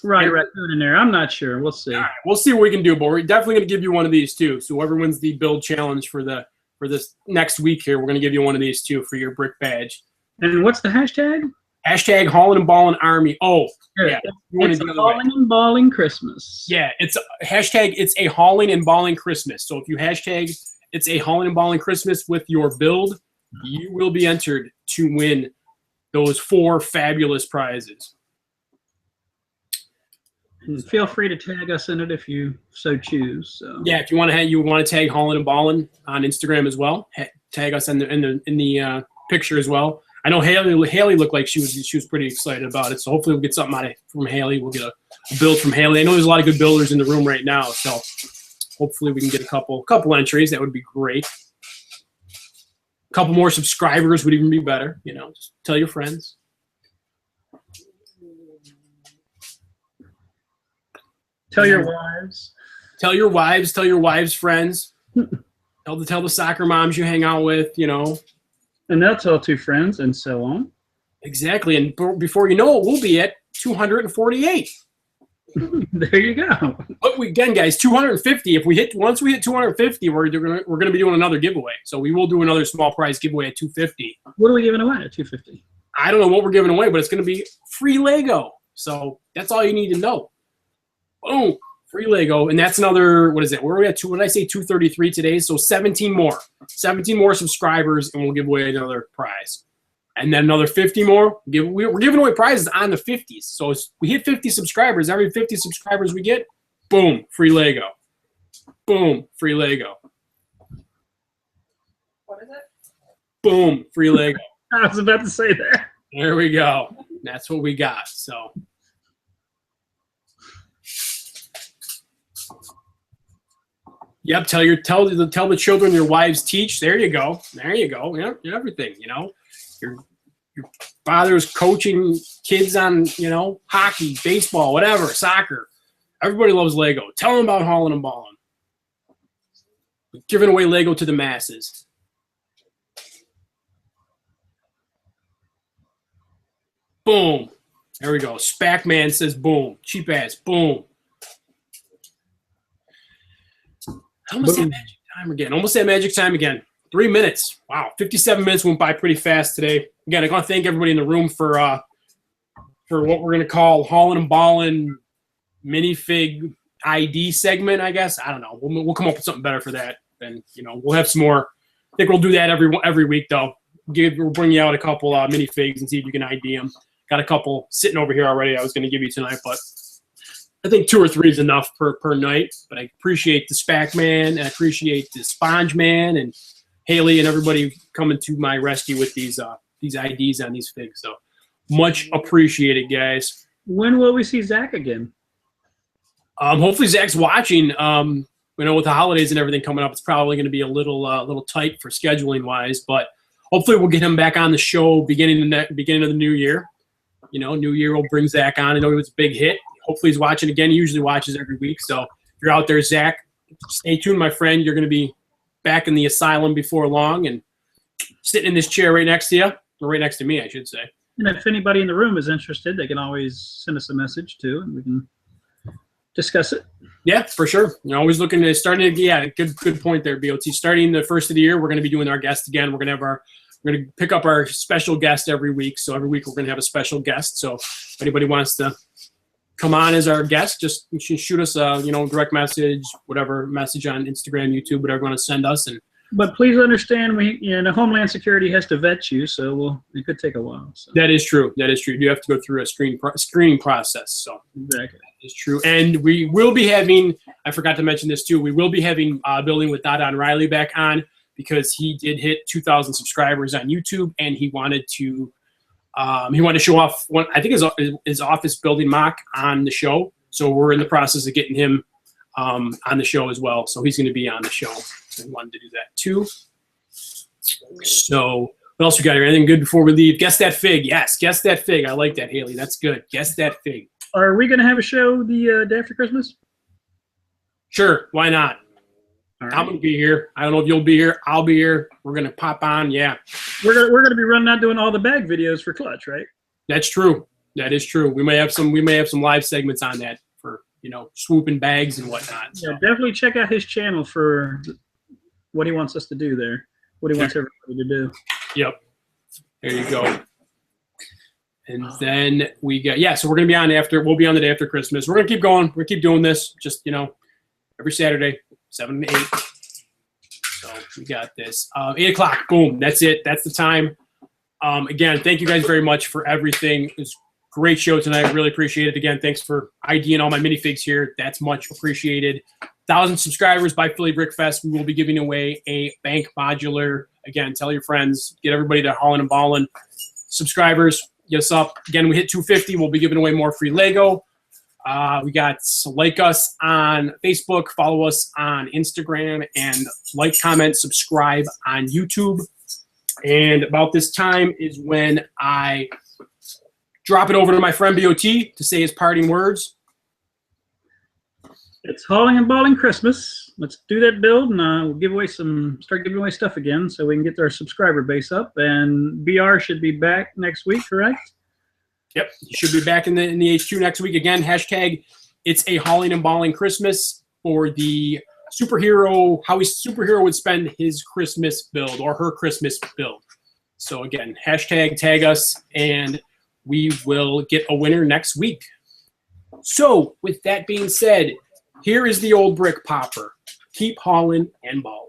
Roddy Raccoon in there. I'm not sure. We'll see. All right, we'll see what we can do, but we're definitely going to give you one of these too. So whoever wins the build challenge for this next week here, we're going to give you one of these too for your brick badge. And what's the hashtag? Hashtag Hauling and Balling Army. Oh, yeah. It's a Hauling and Balling Christmas. Yeah, it's a hashtag. It's a Hauling and Balling Christmas. So if you hashtag it's a Hauling and Balling Christmas with your build, you will be entered to win those 4 fabulous prizes. And feel free to tag us in it if you so choose. So. Yeah, if you want to tag Holland and Ballin on Instagram as well. Tag us in the picture as well. I know Haley looked like she was pretty excited about it. So hopefully we'll get something out of from Haley. We'll get a build from Haley. I know there's a lot of good builders in the room right now, so hopefully we can get a couple entries. That would be great. A couple more subscribers would even be better. You know, just tell your friends. Tell your wives. Tell your wives. Tell your wives' friends. tell the soccer moms you hang out with. You know. And they'll tell 2 friends, and so on. Exactly, and before you know it, we'll be at 248. There you go. But again, guys, 250. Once we hit 250, we're gonna be doing another giveaway. So we will do another small prize giveaway at 250. What are we giving away at 250? I don't know what we're giving away, but it's gonna be free Lego. So that's all you need to know. Boom, free Lego, and that's another. What is it? Where are we at? What did I say? 233 today. So 17 more subscribers, and we'll give away another prize. And then another 50 more. We're giving away prizes on the 50s. So we hit 50 subscribers. Every 50 subscribers we get, boom, free Lego. Boom, free Lego. What is it? Boom, free Lego. I was about to say that. There we go. That's what we got. So. Yep. Tell the children your wives teach. There you go. There you go. Yeah, everything. You know. Your father's coaching kids on, you know, hockey, baseball, whatever, soccer. Everybody loves Lego. Tell them about Holland and Ballin. We're giving away Lego to the masses. Boom. There we go. Spac-Man says boom. Cheap ass. Boom. Almost at magic time again. 3 minutes. Wow, 57 minutes went by pretty fast today. Again, I want to thank everybody in the room for what we're going to call Holland and Ballin minifig ID segment, I guess. I don't know. We'll come up with something better for that. And, you know, we'll have some more. I think we'll do that every week, though. We'll bring you out a couple minifigs and see if you can ID them. Got a couple sitting over here already I was going to give you tonight, but I think 2 or 3 is enough per night. But I appreciate the SPAC Man, and I appreciate the Sponge Man, and Haley and everybody coming to my rescue with these IDs on these figs. So much appreciated, guys. When will we see Zach again? Hopefully Zach's watching. We know with the holidays and everything coming up, it's probably going to be a little tight for scheduling wise, but hopefully we'll get him back on the show beginning of the new year. You know, new year will bring Zach on. I know it was a big hit. Hopefully he's watching again. He usually watches every week. So if you're out there, Zach, stay tuned, my friend. You're going to be back in the asylum before long and sitting in this chair right next to you, or right next to me, I should say. And if anybody in the room is interested, they can always send us a message too, and we can discuss it. Yeah, for sure. You're always looking to good point there, BOT. Starting the first of the year, we're going to be doing our guest again. We're going to pick up our special guest every week. So every week we're going to have a special guest. So if anybody wants to come on as our guest, just shoot us a direct message, whatever message on Instagram, YouTube, whatever you want to send us. But please understand, Homeland Security has to vet you, so it could take a while. So. That is true. You have to go through a screening process. So exactly. That is true. And we will be having, I forgot to mention this too, we will be having Building with Dada Riley back on, because he did hit 2,000 subscribers on YouTube, and he wanted to show off his office building mock on the show. So we're in the process of getting him on the show as well. So he's going to be on the show. I wanted to do that too. So what else we got here? Anything good before we leave? Guess that fig. Yes, guess that fig. I like that, Haley. That's good. Guess that fig. Are we going to have a show the day after Christmas? Sure. Why not? Right. I'm going to be here. I don't know if you'll be here. I'll be here. We're going to pop on. Yeah. We're going to be running out doing all the bag videos for Clutch, right? That's true. That is true. We may have some live segments on that for, swooping bags and whatnot. So. Yeah, definitely check out his channel for what he wants us to do there. What he wants everybody to do. Yep. There you go. And then we got, so we're going to be on we'll be on the day after Christmas. We're going to keep going. We're going to keep doing this just, every Saturday, 7 to 8. So we got this. 8 o'clock, boom. That's it. That's the time. Again, thank you guys very much for everything. It's Great show tonight. Really appreciate it. Again, thanks for IDing all my minifigs here. That's much appreciated. 1,000 subscribers by Philly Brick Fest. We will be giving away a bank modular. Again, tell your friends. Get everybody to Haulin' and Ballin'. Subscribers, get us up. Again, we hit 250. We'll be giving away more free Lego. We got like us on Facebook, follow us on Instagram, and like, comment, subscribe on YouTube. And about this time is when I drop it over to my friend BOT to say his parting words. It's Hauling and Balling Christmas. Let's do that build, and we'll give away start giving away stuff again, so we can get our subscriber base up. And BR should be back next week, correct? Yep, he should be back in the HQ next week again. Hashtag it's a Hauling and Balling Christmas for the superhero, how a superhero would spend his Christmas build or her Christmas build. So again, hashtag tag us, and we will get a winner next week. So with that being said, here is the old brick popper. Keep hauling and balling.